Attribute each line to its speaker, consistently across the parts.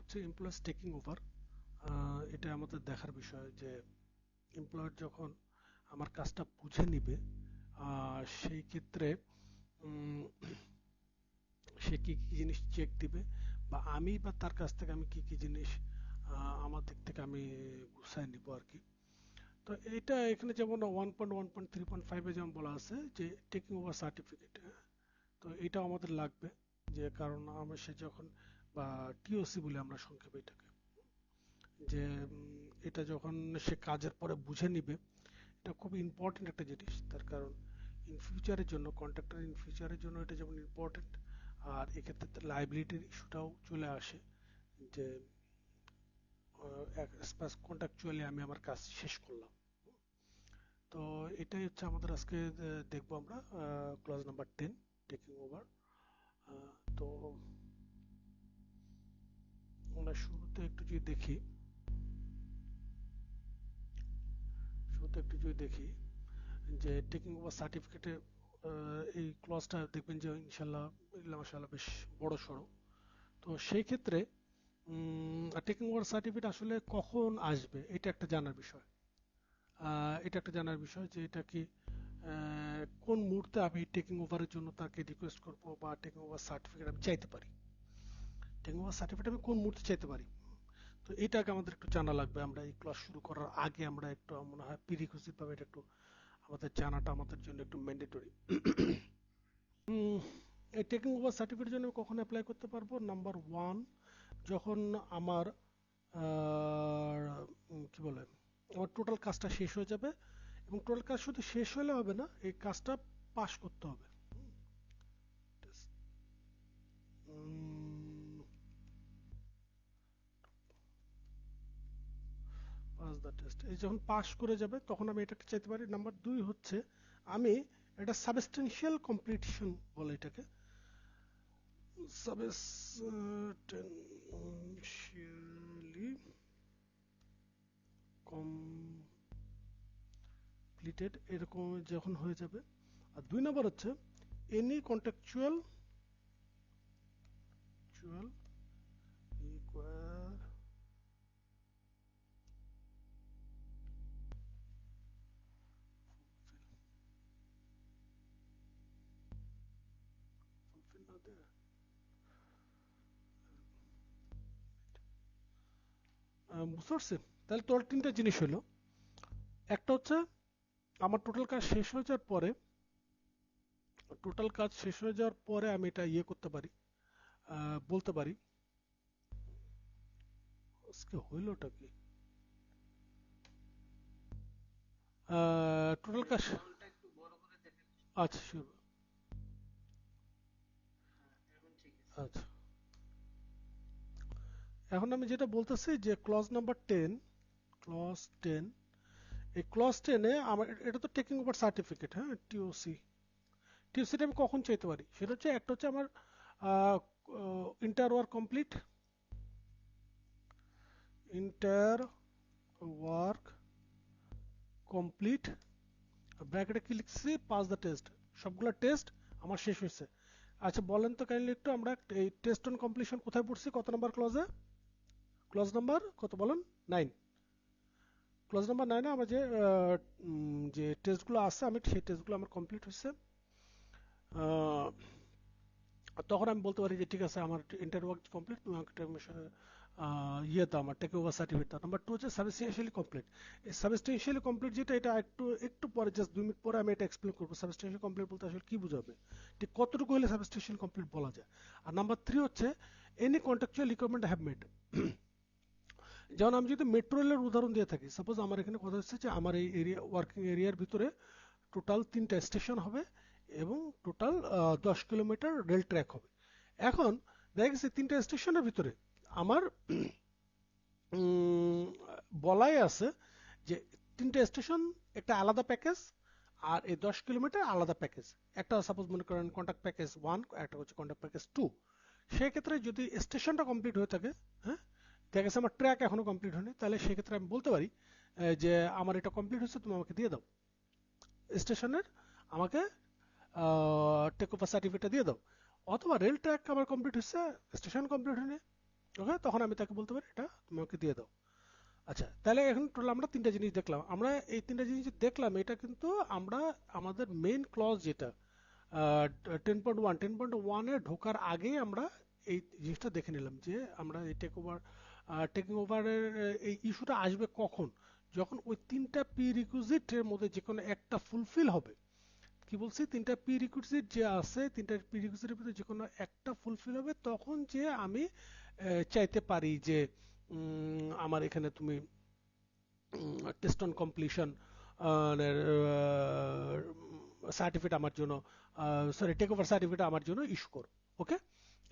Speaker 1: হচ্ছে employees taking over. এটা আমাদের দেখার বিষয় যে এমপ্লয়ার যখন আমার কাজটা বুঝে নিবে সেই ক্ষেত্রে উম, সে কি কি জিনিস চেক দিবে, বা আমি বা তার কাছ থেকে আমি কি কি জিনিস আমার দিক থেকে আমি গুছাই নিব আর কি। তো এটা এখানে যেমন 1.1.3.5 যেমন বলা আছে যে টেকিং ওভার সার্টিফিকেট, তো এটাও আমাদের লাগবে। যে কারণ আমরা সে যখন, বা টিওসি বলে আমরা সংক্ষেপে এটাকে, যে এটা যখন সে কাজের পরে বুঝে নিবে, এটা খুব ইম্পর্টেন্ট একটা জিনিস। তার কারণ ইন ফিউচারের জন্য, কন্ট্রাক্টর ইন ফিউচারের জন্য এটা যেমন ইম্পর্টেন্ট, আর এক্ষেত্রে লাইবিলিটির ইস্যুটাও চলে আসে যে কন্ট্রাকচুয়ালি আমি আমার কাজ শেষ করলাম। তো এটাই হচ্ছে আমাদের আজকে দেখবো আমরা ক্লজ নাম্বার 10, টেকিং ওভার। তো আমরা শুরুতে একটু যদি দেখি যে টেকিং ওভার সার্টিফিকেটে এই ক্লজটা দেখবেন যে ইনশাল্লাহ মাশাআল্লাহ বেশ বড় সড়ো। তো সেই ক্ষেত্রে টেকিং ওভার সার্টিফিকেট আসলে কখন আসবে এটা একটা জানার বিষয় যে এটা কি কোন মুহূর্তে আমি টেকিং ওভারের জন্য তাকে রিকোয়েস্ট করব, বা টেকিং ওভার সার্টিফিকেট আমি চাইতে পারি, টেকিং ওভার সার্টিফিকেট আমি কোন মুহূর্তে চাইতে পারি। তো এটাকে আমাদের একটু জানা লাগবে। আমরা এই ক্লাস শুরু করার আগে আমরা একটু মনে হয় প্রিরিকুইজিট ভাবে এটা একটু আমাদের জানাটা আমাদের জন্য একটু ম্যান্ডেটরি। এই টেকিং ওভার সার্টিফিকেটের জন্য কখন অ্যাপ্লাই করতে পারবো? নাম্বার ওয়ান, যখন আমার কি বলে, আমার টোটাল কাজটা শেষ হয়ে যাবে, এবং টোটাল কাজ শুধু শেষ হলে হবে না, এই কাজটা পাস করতে হবে। পাস দ্য টেস্ট, এই যখন পাস করে যাবে তখন আমি এটাকে চাইতে পারি। নাম্বার দুই হচ্ছে আমি এটা সাবস্টেনশিয়াল কমপ্লিটেশন বলে এটাকে, সাবস্টেনশিয়ালি কমপ্লিটেড এরকম যখন হয়ে যাবে। আর দুই নাম্বার হচ্ছে এনি কন্ট্রাকচুয়াল রিকোয়ার বুঝতে পারছেন? তাহলে টোটাল তিনটা জিনিস হলো। একটা হচ্ছে আমার টোটাল কাজ শেষ হয়ে যাওয়ার পরে আমি এটা ইয়ে করতে পারি, বলতে পারি আজকে হইলোটা কি, টোটাল কাজ। আচ্ছা শিওর। আচ্ছা, এখন আমি যেটা বলতেছি যে ক্লজ 10, এই ক্লজ 10-এ আমার এটা তো টেকিং ওভার সার্টিফিকেট, হ্যাঁ, টিওসিটা আমি কখন চাইতে পারি সেটা হচ্ছে, একটা হচ্ছে আমার inter work complete, inter work complete ব্র্যাকেটে কি লিখছি, পাস দ্য টেস্ট, সবগুলো টেস্ট আমার শেষ হয়েছে। আচ্ছা বলেন তো কাইন্ডলি একটু, আমরা এই টেস্ট অন কমপ্লিশন কোথায় পড়ছি, কত নাম্বার ক্লজে? ক্লজ নাম্বার কত বলেন? 9। ক্লজ নাম্বার 9-এ আমার যে টেস্টগুলো আছে, আমি সেই টেস্টগুলো আমার কমপ্লিট হয়েছে। তখন আমি বলতে পারি যে ঠিক আছে আমার ইন্টার ওয়ার্ক কমপ্লিট, ইয়ে দাও, আমার টেক ওভার সার্টিফিকেট দাও। নাম্বার টু হচ্ছে সাবস্টেন্সিয়ালি কমপ্লিট। এই সাবস্টেন্সিয়ালি কমপ্লিট যেটা, এটা একটু একটু পরে, জাস্ট 2 মিনিট পরে আমি এটা এক্সপ্লেন করবো সাবস্টেন্সিয়ালি কমপ্লিট বলতে আসলে কি বোঝাবে, ঠিক কতটুকু হলে সাবস্টেন্সিয়ালি কমপ্লিট বলা যায়। আর নাম্বার থ্রি হচ্ছে any contractual requirement have made. যেমন আমি যদি মেট্রো রেলের উদাহরণ দিয়ে থাকি, সাপোজ আমার এখানে কথা হচ্ছে যে আমার এই এরিয়া, ওয়ার্কিং এরিয়ার ভিতরে টোটাল 3টা স্টেশন হবে, এবং টোটাল 10 কিলোমিটার রেল ট্র্যাক হবে। এখন দেখা গেছে 3টা স্টেশনের ভিতরে আমার বলাই আছে যে 3টা স্টেশন একটা আলাদা প্যাকেজ, আর এই 10 কিলোমিটার আলাদা প্যাকেজ। একটা সাপোজ মনে করেন কন্ট্রাক্ট প্যাকেজ 1, একটা হচ্ছে কন্ট্রাক্ট প্যাকেজ 2। সেক্ষেত্রে যদি স্টেশনটা কমপ্লিট হয়ে থাকে, হ্যাঁ, দেখা গেছে আমার ট্র্যাক এখনো কমপ্লিট হয়নি, তাহলে সেক্ষেত্রে আমি বলতে পারি যে আমার এটা কমপ্লিট হচ্ছে, তুমি আমাকে দিয়ে দাও স্টেশনের, আমাকে টেক ওভার সার্টিফিকেটটা দিয়ে দাও। অথবা রেল ট্র্যাক আমার কমপ্লিট হচ্ছে, স্টেশন কমপ্লিট হয়নি, ওকে, তখন আমি তাকে বলতে পারি এটা তুমি আমাকে দিয়ে দাও। আচ্ছা, তাহলে এখন টোটাল আমরা তিনটা জিনিস দেখলাম। আমরা এই তিনটা জিনিস যে দেখলাম এটা কিন্তু আমরা আমাদের মেইন ক্লজ যেটা 10.1, 10.1 এ ঢোকার আগেই আমরা এই জিনিসটা দেখে নিলাম যে আমরা এই টেকিং ওভারের এই ইস্যুটা আসবে কখন, যখন ওই তিনটা প্রি রিকুইজিটের মধ্যে যে কোনো একটা ফুলফিল হবে। কি বলছি, তিনটা প্রি রিকুইজিট যে আছে, তিনটা প্রি রিকুইজিটের ভিতরে যে কোনো একটা ফুলফিল হবে, তখন যে আমি চাইতে পারি যে আমার এখানে তুমি টেস্ট অন কমপ্লিশন সার্টিফিকেট আমার জন্য, সরি টেক ওভার সার্টিফিকেট আমার জন্য ইস্যু করো। ওকে,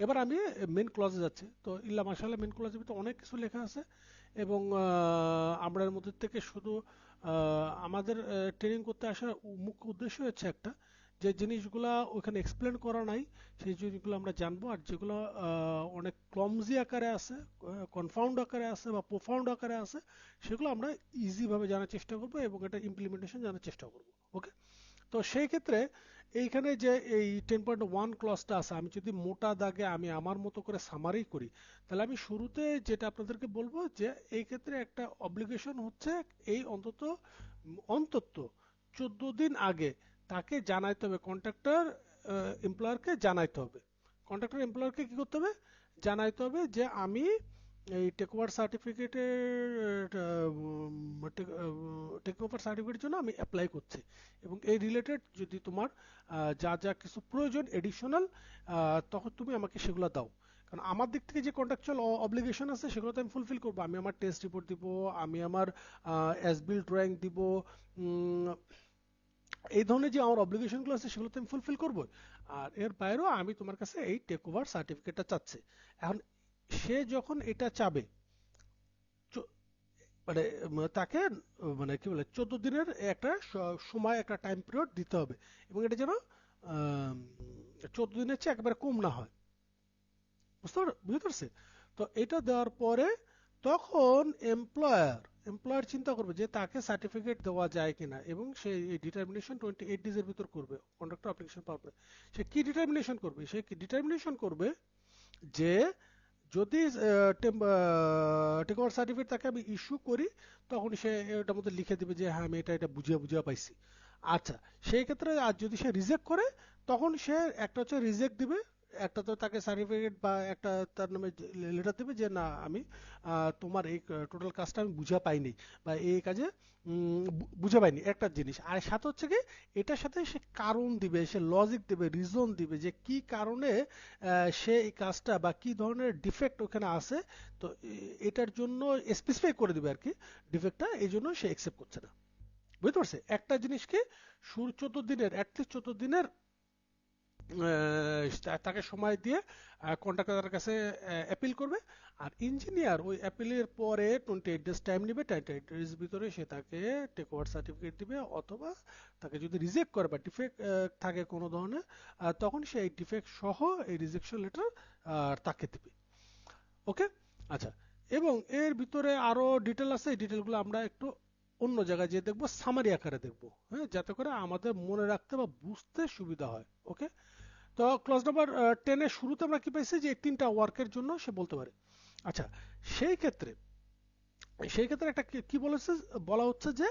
Speaker 1: এবার আমি মেন ক্লজে যাচ্ছি। তো ইল্লা মাশাআল্লাহ মেন ক্লজের ভিতরে অনেক কিছু লেখা আছে, এবং আমরা এর মধ্যে থেকে শুধু আমাদের ট্রেনিং করতে আসার মুখ্য উদ্দেশ্য হচ্ছে একটা, যে জিনিসগুলা ওখানে এক্সপ্লেন করা নাই সেই জিনিসগুলো আমরা জানবো, আর যেগুলো অনেক ক্লমজি আকারে আছে, কনফাউন্ড আকারে আছে বা প্রোফাউন্ড আকারে আছে, সেগুলো আমরা ইজি ভাবে জানার চেষ্টা করব এবং এটা ইমপ্লিমেন্টেশন জানার চেষ্টা করব। ওকে, তো সেই ক্ষেত্রে এইখানে যে এই 10.1 ক্লজটা আছে, আমি যদি মোটা দাগে আমি আমার মতো করে সামারি করি, তাহলে আমি শুরুতে যেটা আপনাদেরকে বলবো যে এই ক্ষেত্রে একটা অব্লিগেশন হচ্ছে এই অন্তত অন্তত 14 দিন আগে তাকে জানাইতে হবে, কন্ট্রাক্টর এমপ্লয়ারকে জানাইতে হবে। কন্ট্রাক্টর এমপ্লয়ারকে কি করতে হবে, জানাইতে হবে যে আমি এই টেকওভার সার্টিফিকেটের টেকওভার সার্টিফিকেটের জন্য আমি অ্যাপ্লাই করছি, এবং এই রিলেটেড যদি তোমার যা যা কিছু প্রয়োজন এডিশনাল, তখন তুমি আমাকে সেগুলো দাও। কারণ আমার দিক থেকে যে কন্ট্রাকচুয়াল অব্লিগেশন আছে সেগুলো তো আমি ফুলফিল করবো। আমি আমার টেস্ট রিপোর্ট দিব, আমি আমার অ্যাজ বিল্ড ড্রয়িং দিব, এই ধরনের যে আমার অব্লিগেশনগুলো আছে সেগুলো তো আমি ফুলফিল করবো। আর এর বাইরেও আমি তোমার কাছে এই টেক ওভার সার্টিফিকেটটা চাচ্ছি। এখন সে যখন এটা চাবে, মানে তাকে মানে কি বলে 14 দিনের একটা সময়, একটা টাইম পিরিয়ড দিতে হবে, এবং এটা যেন 14 দিনের চেয়ে একেবারে কম না হয়। বুঝতে পারছি? তো এটা দেওয়ার পরে তখন এমপ্লয়ার চিন্তা করবে যে তাকে সার্টিফিকেট দেওয়া যায় কিনা, এবং সে এই ডিটারমিনেশন 28 ডেজের ভিতর করবে কন্ট্রাক্টর অ্যাপ্লিকেশন পাওয়ার পরে। সে কি ডিটারমিনেশন করবে, সে কি ডিটারমিনেশন করবে যে যদি টেক ওভার সার্টিফিকেট তাকে আমি ইস্যু করি, তখন সে এটার মধ্যে লিখে দিবে যে হ্যাঁ আমি এটা এটা বুঝিয়ে বুঝিয়ে পাইছি। আচ্ছা, সেই ক্ষেত্রে আর যদি সে রিজেক্ট করে, তখন সে একটা হচ্ছে রিজেক্ট দিবে, একটা তো তাকে সার্টিফিকেট বা একটা তার নামে লেটার দেবে যে না আমি তোমার এই টোটাল কাজটা আমি বুঝা পাইনি, বা এই কাজে বুঝে পাইনি একটা জিনিস। আর সাথে হচ্ছে কি, এটার সাথে সে কারণ দিবে, সে লজিক দিবে, রিজন দিবে যে কি কারণে সে এই কাজটা বা কি ধরনের ডিফেক্ট ওখানে আছে। তো এটার জন্য স্পেসিফাই করে দিবে আর কি ডিফেক্টটা, এই জন্য সে অ্যাকসেপ্ট করছে না। বুঝতে পারছে? একটা জিনিসকে 14 দিনের, অ্যাটলিস্ট 14 দিনের তাকে সময় দিয়ে কন্ট্রাক্টরের কাছে অ্যাপিল করবে। আর ইঞ্জিনিয়ার ওই অ্যাপিলের পরে 28 ডেজ টাইম নেবে, 28 ডেজ ভিতরে সে তাকে টেক ওভার সার্টিফিকেট দিবে, অথবা তাকে যদি রিজেক্ট করে বা ডিফেক্ট থাকে কোনো ধরনের, তখন সে এই ডিফেক্ট সহ এই রিজেকশন লেটার তাকে দিবে। ওকে, আচ্ছা, এবং এর ভিতরে আরো ডিটেল আছে, এই ডিটেলগুলো আমরা একটু অন্য জায়গায় যে দেখবো, সামারি আকারে দেখবো, হ্যাঁ, যাতে করে আমাদের মনে রাখতে বা বুঝতে সুবিধা হয়। ওকে, তো ক্লজ নাম্বার 10 এর শুরুতে আমরা কি পাইছি, যে তিনটা ওয়ার্কের জন্য সে বলতে পারে। আচ্ছা, সেই ক্ষেত্রে সেই ক্ষেত্রে একটা কি বলেছে, বলা হচ্ছে যে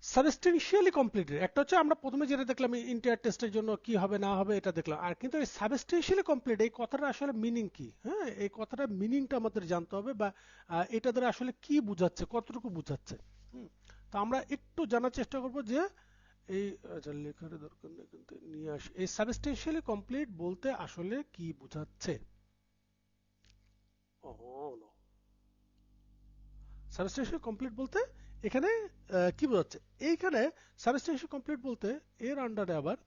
Speaker 1: সাবস্টেনশিয়ালি কমপ্লিটেড। একটা হচ্ছে আমরা প্রথমে যেটা দেখলাম ইন্টার টেস্টের জন্য কি হবে না হবে এটা দেখলাম, আর কিন্তু এই সাবস্টেনশিয়ালি কমপ্লিট এই কথাটা আসলে মিনিং কি, হ্যাঁ, এই কথাটা মিনিংটা আমাদের জানতে হবে, বা এটা দ্বারা আসলে কি বুঝাচ্ছে, কতটুকু বুঝাচ্ছে। হুম, তো আমরা একটু জানার চেষ্টা করব যে এই, আচ্ছা লেখার দরকার নেই কিন্তু নিয়ে আসি, এই সাবস্টেনশিয়ালি কমপ্লিট বলতে আসলে কি বোঝাচ্ছে। ও, সাবস্টেনশিয়াল কমপ্লিট বলতে এখানে কি বোঝাচ্ছে, এইখানে সাবস্টেনশিয়াল কমপ্লিট বলতে এর আন্ডারে আবার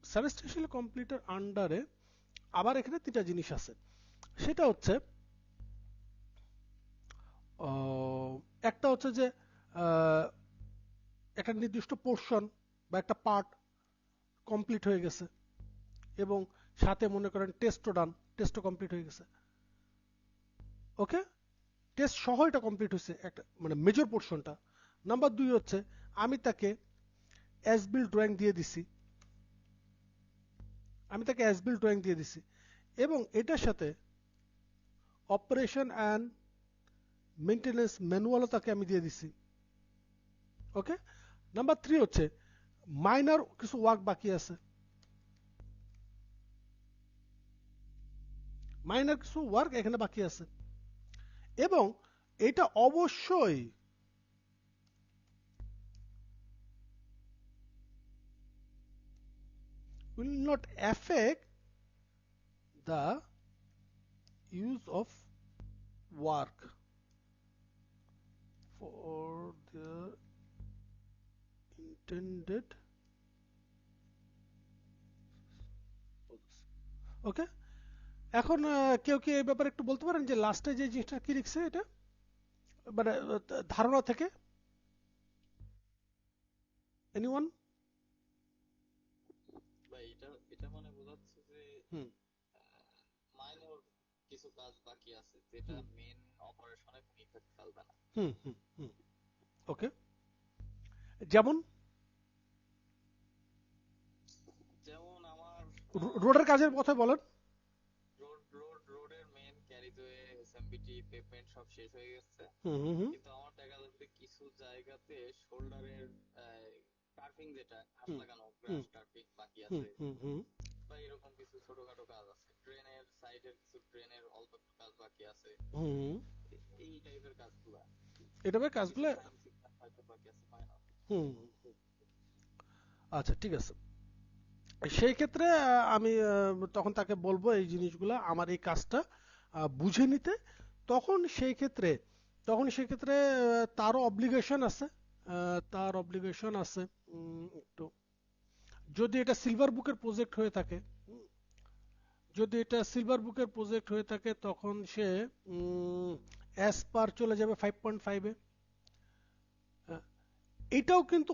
Speaker 1: সাবস্টেনশিয়াল কমপ্লিটের আন্ডারে আবার এখানে তিনটা জিনিস আছে। সেটা হচ্ছে একটা হচ্ছে যে আহ, একটা নির্দিষ্ট পোর্শন বা একটা পার্ট কমপ্লিট হয়ে গেছে, এবং সাথে মনে করেন টেস্টও ডান, টেস্টও কমপ্লিট হয়ে গেছে। ওকে, টেস্ট সহ এটা কমপ্লিট হয়েছে, একটা মানে মেজর পোর্শনটা। নাম্বার 2 হচ্ছে আমি তাকে অ্যাজ বিল্ড ড্রয়িং দিয়ে দিছি, আমি তাকে অ্যাজ বিল্ড ড্রয়িং দিয়ে দিছি, এবং এটার সাথে অপারেশন অ্যান্ড মেনটেন্যান্স ম্যানুয়ালও তাকে আমি দিয়ে দিছি। ওকে, নাম্বার 3 হচ্ছে মাইনর কিছু ওয়ার্ক বাকি আছে, মাইনর কিছু ওয়ার্ক এখানে বাকি আছে, এবং এটা অবশ্যই will not affect the use of work for the intended purpose. ওকে, এখন কেউ কি এই ব্যাপারে একটু বলতে পারেন যে লাস্টে যে জিনিসটা কি লিখছে, এটা মানে ধারণা থেকে এনিওয়ান?
Speaker 2: ভাই এটা এটা মানে বোঝাচ্ছে যে
Speaker 1: হুম
Speaker 2: মাইনর কিছু কাজ বাকি আছে যেটা
Speaker 1: হুম
Speaker 2: মেন অপারেশনে কোনো ইফেক্ট ফেলবে না।
Speaker 1: হুম হুম হুম ওকে, যেমন
Speaker 2: যেমন আমার
Speaker 1: রোডের কাজের কথা বলেন।
Speaker 2: রোডের মেন ক্যারিজওয়ে এসএমবিটি পেভমেন্ট সব শেষ হয়ে গেছে,
Speaker 1: হুম হুম হুম
Speaker 2: কিন্তু আমার দেখা যাচ্ছে কিছু জায়গাতে শোল্ডারের টার্ফিং, যেটা ঘাস
Speaker 1: হুম
Speaker 2: লাগানো
Speaker 1: হুম
Speaker 2: গ্রাস টার্ফিং বাকি
Speaker 1: হুম
Speaker 2: আছে,
Speaker 1: হুম হুম
Speaker 2: বা এরকম কিছু ছোটখাটো কাজ আছে। ট্রেনের সাইডের কিছু ট্রেনের অল্প একটু কাজ বাকি আছে,
Speaker 1: হুম
Speaker 2: এই টাইপের কাজগুলা।
Speaker 1: এটা
Speaker 2: কিছু
Speaker 1: কাজগুলো।
Speaker 2: সাইন সিগন্যাল হয়তো বাকি আছে মাইনর।
Speaker 1: হুম হুম, আচ্ছা ঠিক আছে। সেই ক্ষেত্রে আমি তখন তাকে বলবো এই জিনিসগুলো আমার এই কাজটা বুঝে নিতে। তখন সেই ক্ষেত্রে তারও অব্লিগেশন আছে, একটু, যদি এটা সিলভার বুকের প্রজেক্ট হয়ে থাকে, যদি এটা সিলভার বুকের প্রজেক্ট হয়ে থাকে তখন সে অ্যাজ পার চলে যাবে 5.5-এ। এটাও কিন্তু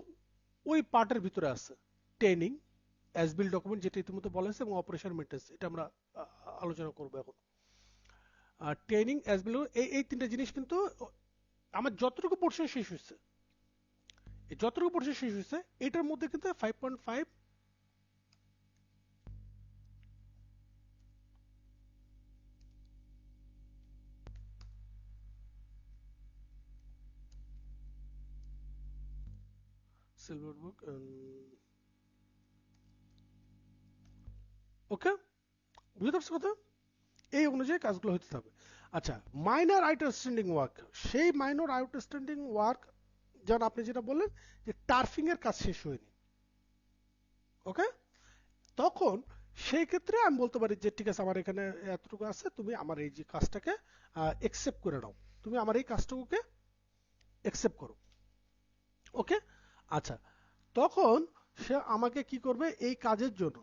Speaker 1: ওই পার্টের ভিতরে আছে, ট্রেনিং, অ্যাজ বিল ডকুমেন্ট যেটা ইতিমধ্যে বলা হয়েছে, এবং অপারেশন মেনটেন্স, এটা আমরা আলোচনা করবো এখন। ট্রেনিং, অ্যাজ বিল, এই তিনটা জিনিস কিন্তু আমার যতটুকু পোর্শন শেষ হয়েছে, এটার মধ্যে কিন্তু 5.5 সিলভার বুক। ওকে, বুঝতে পারছো কথা? এই অনুযায়ী কাজগুলো হতে হবে। আচ্ছা, মাইনর আউটস্ট্যান্ডিং ওয়ার্ক, সেই মাইনর আউটস্ট্যান্ডিং ওয়ার্ক, যেমন আপনি যেটা বললেন যে টার্ফিং এর কাজ শেষ হয়নি, ওকে, তখন সেই ক্ষেত্রে আমি বলতে পারি যে ঠিক আছে, আমার এখানে এতটুকু আছে, তুমি আমার এই যে কাজটাকে একসেপ্ট করে নাও, তুমি আমার এই কাজটুকুকে একসেপ্ট করো। ওকে, আচ্ছা, তখন সে আমাকে কি করবে এই কাজের জন্য,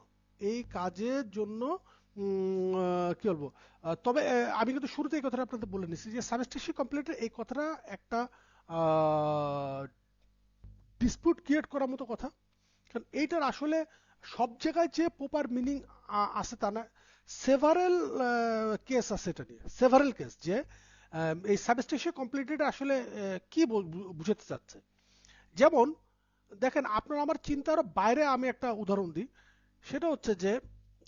Speaker 1: কি বলবো, তবে আমি কিন্তু শুরুতে এই কথাটা আপনাদের বলে নিচ্ছি যে সাবস্টেশন কমপ্লিটের এই কথাটা একটা ডিসপিউট ক্রিয়েট করার মতো কথা, কারণ এইটার আসলে সব জায়গায় যে প্রপার মিনিং আছে তা না। সেভারেল কেস আছে, এটা নিয়ে সেভারেল কেস, যে এই সাবস্টেশন কমপ্লিটেড আসলে কি বুঝাতে চাচ্ছে। যেমন দেখেন, আপনার আমার চিন্তার বাইরে আমি একটা উদাহরণ দিই, সেটা হচ্ছে যে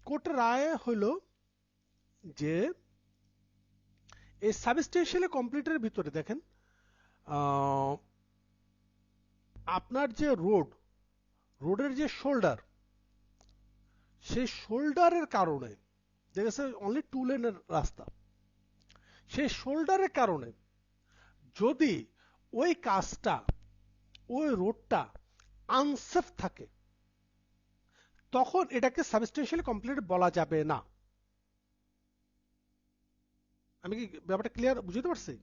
Speaker 1: কোর্টের রায় হইল যে এই সাবস্টেশনে কমপ্লিটের ভিতরে দেখেন, আহ, আপনার যে রোডের যে শোল্ডার, সেই শোল্ডারের কারণে দেখেছে অনলি 2 লেনের রাস্তা, সেই শোল্ডারের কারণে যদি ওই কাজটা, ওই রোডটা আনসেফ থাকে, তখন এটাকে সাবস্টেন্সিয়ালি কমপ্লিট বলা যাবে না। আমি কি ব্যাপারটা ক্লিয়ার বুঝতে পারছি?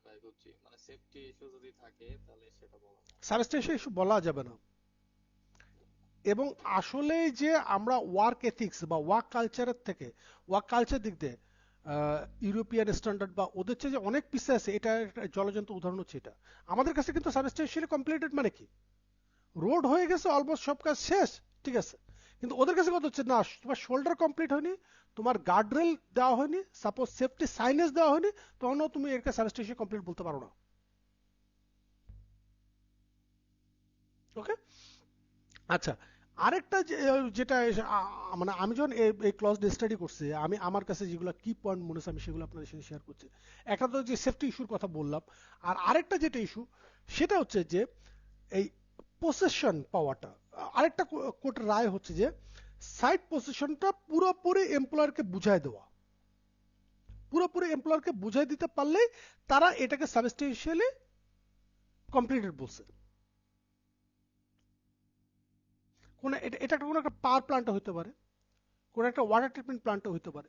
Speaker 2: ভাই বুঝছি, মানে সেফটি ইস্যু যদি থাকে তাহলে সেটা বলা যায় না।
Speaker 1: সাবস্টেন্সিয়াল ইস্যু বলা যাবে না। এবং আসলে যে আমরা ওয়ার্ক এথিক্স বা ওয়ার্ক কালচার দিক দিয়ে ইউরোপিয়ান স্ট্যান্ডার্ড বা ওদের চেয়ে যে অনেক পিছিয়ে আছে, এটা একটা জলজন্ত উদাহরণ হচ্ছে এটা। আমাদের কাছে কিন্তু সাবস্টেন্সিয়ালি কমপ্লিটেড মানে কি, রোড হয়ে গেছে, অলমোস্ট সব কাজ শেষ, ঠিক আছে, কিন্তু ওদের কাছে কথা হচ্ছে না, তোমার শোল্ডার কমপ্লিট হয়নি, তোমার গার্ডরেল দেওয়া হয়নি, সাপোজ সেফটি সাইনেজ দেওয়া হয়নি, তখনও তুমি এর সাবস্টেন্সিয়াল কমপ্লিট বলতে পারো না। ওকে, আচ্ছা, আরেকটা যেটা মানে আমি যখন এই ক্লজ স্টাডি করছি, আমি আমার কাছে যেগুলো কি পয়েন্ট মনে হচ্ছে আমি সেগুলো আপনাদের সাথে শেয়ার করছি। একটা তো যে সেফটি ইস্যুর কথা বললাম, আর আরেকটা যেটা ইস্যু সেটা হচ্ছে যে এই পসেশন পাওয়াটা। আরেকটা কোর্টের রায় হচ্ছে যে সাইট পসেশনটা পুরোপুরি এমপ্লয়ারকে বুঝায় দেওয়া, পুরোপুরি এমপ্লয়ারকে বুঝাই দিতে পারলেই তারা এটাকে সাবস্টেন্সিয়ালি কমপ্লিটেড বলছে। কোন এটা কোনো একটা পাওয়ার প্ল্যান্টও হতে পারে, কোন একটা ওয়াটার ট্রিটমেন্ট প্ল্যান্টও হতে পারে,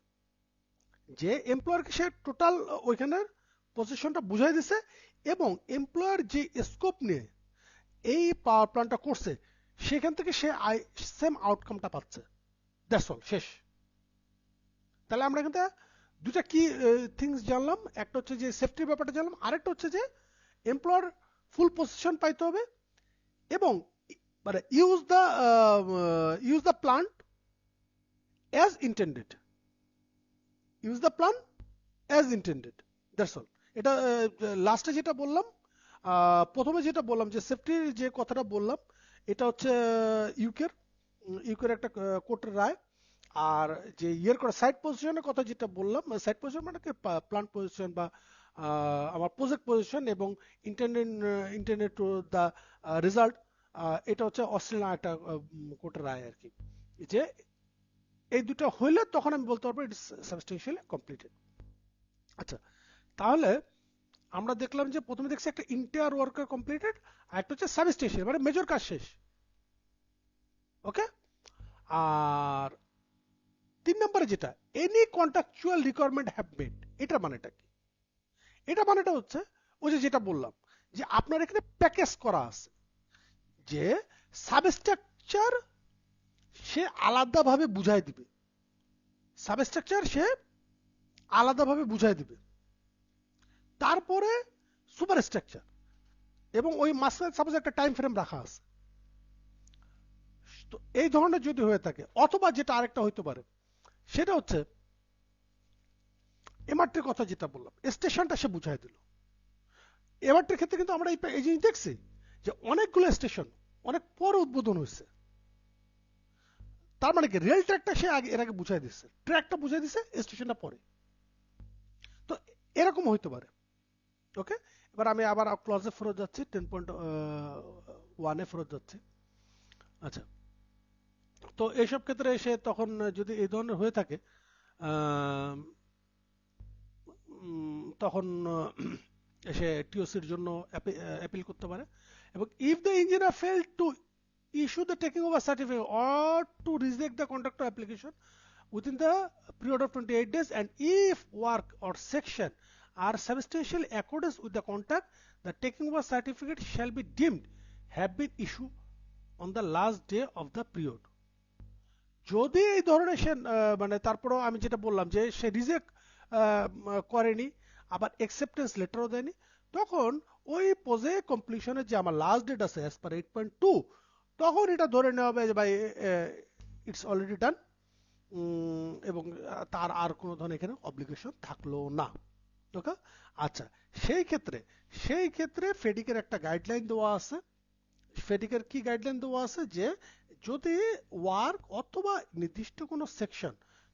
Speaker 1: যে এমপ্লয়ারকে সে টোটাল ওইখানের পজিশনটা বুঝাই দিছে এবং এমপ্লয়ার যে স্কোপ নিয়ে এই পাওয়ার প্ল্যান্টটা করছে সেখান থেকে সে সেম আউটকামটা পাচ্ছে। দ্যাটস অল, শেষ। তাহলে আমরা কিন্তু দুটা কি থিংস জানলাম, একটা হচ্ছে যে সেফটির ব্যাপারটা জানলাম, আরেকটা হচ্ছে যে এমপ্লয়ার ফুল পজিশন পাইতে হবে এবং মানে use the plant as intended, use the plan as intended, that's all. এটা লাস্টে যেটা বললাম, প্রথমে যেটা বললাম যে সেফটির যে কথাটা বললাম, এটা হচ্ছে ইউকের ইউকের একটা কোর্টের রায়। আর যে ইয়ের করে সাইট পজিশনের কথা যেটা বললাম, সাইট পজিশন মানে কি প্ল্যান্ট পজিশন বা আমার প্রজেক্ট পজিশন এবং internet internet to the result, এটা হচ্ছে অস্ট্রেলিয়ান একটা কোর্টের রায় আর কি, যে এই দুটো হইলে তখন আমি বলতে পারবো ইটস সাবস্টেন্সিয়ালি কমপ্লিটেড। আচ্ছা, তাহলে আমরা দেখলাম যে প্রথমে দেখছি একটা ইন্টায়ার ওয়ার্কার কমপ্লিটেড, আর একটা হচ্ছে সাবস্টেন্সিয়াল মানে মেজর কাজ শেষ। ওকে, আর 3 নম্বরে যেটা any contractual requirement have made, এটা মানেটা কি? এটা মানেটা হচ্ছে ওই যে যেটা বললাম যে আপনার এখানে প্যাকেজ করা আছে যে সাবস্ট্রাকচার সে আলাদাভাবে বুঝাই দিবে, সাবস্ট্রাকচার সে আলাদাভাবে বুঝাই দিবে, তারপরে সুপার স্ট্রাকচার, এবং ওই মাঝখানে সাপোজ একটা টাইম ফ্রেম রাখা আছে। তো এই ধরনের যদি হয়ে থাকে, অথবা যেটা আরেকটা হইতে পারে সেটা হচ্ছে এমআরটির কথা যেটা বললাম, স্টেশনটা সে বুঝাই দিল। এমআরটির ক্ষেত্রে কিন্তু আমরা এই জিনিস দেখছি যে অনেকগুলো স্টেশন অনেক পরে উদ্বোধন হয়েছে, তার মানে কি রেল ট্র্যাকটা সে আগে এর আগে বুঝাই দিচ্ছে, ট্র্যাকটা বুঝাই দিচ্ছে, স্টেশনটা পরে। তো এরকম হইতে পারে। ওকে, এবার আমি আবার ক্লজে ফেরত যাচ্ছি, 10.1 এ ফেরত যাচ্ছি। আচ্ছা, তো এইসব ক্ষেত্রে এসে তখন যদি এই ধরনের হয়ে থাকে তখন এসে টিওসির জন্য অ্যাপিল করতে পারে। এবং if the engineer fail to issue the taking over certificate or to reject the contractor application within the period of 28 days, and if work or section are substantial accordance with the contract, the taking over certificate shall be deemed have been issued on the last day of the period. যদি এই ধরনের সে মানে তারপরেও আমি যেটা বললাম যে সে reject করেনি, আবার অ্যাকসেপ্টেন্স লেটারও দেয়নি, তখন ওই প্রজেক্ট কমপ্লিশনের যে আমার লাস্ট ডেট আছে অ্যাজ পার 8.2, তখন এটা ধরে নেওয়া হবে যে ভাই ইটস অলরেডি ডান, এবং তার আর কোনো ধরনের এখানে অব্লিগেশন থাকলো না। ওকে, আচ্ছা, সেই ক্ষেত্রে ফেডিকের একটা গাইডলাইন দেওয়া আছে। ফেডিকের কি গাইডলাইন দেওয়া আছে যে যদি ওয়ার্ক অথবা নির্দিষ্ট কোনো সেকশন,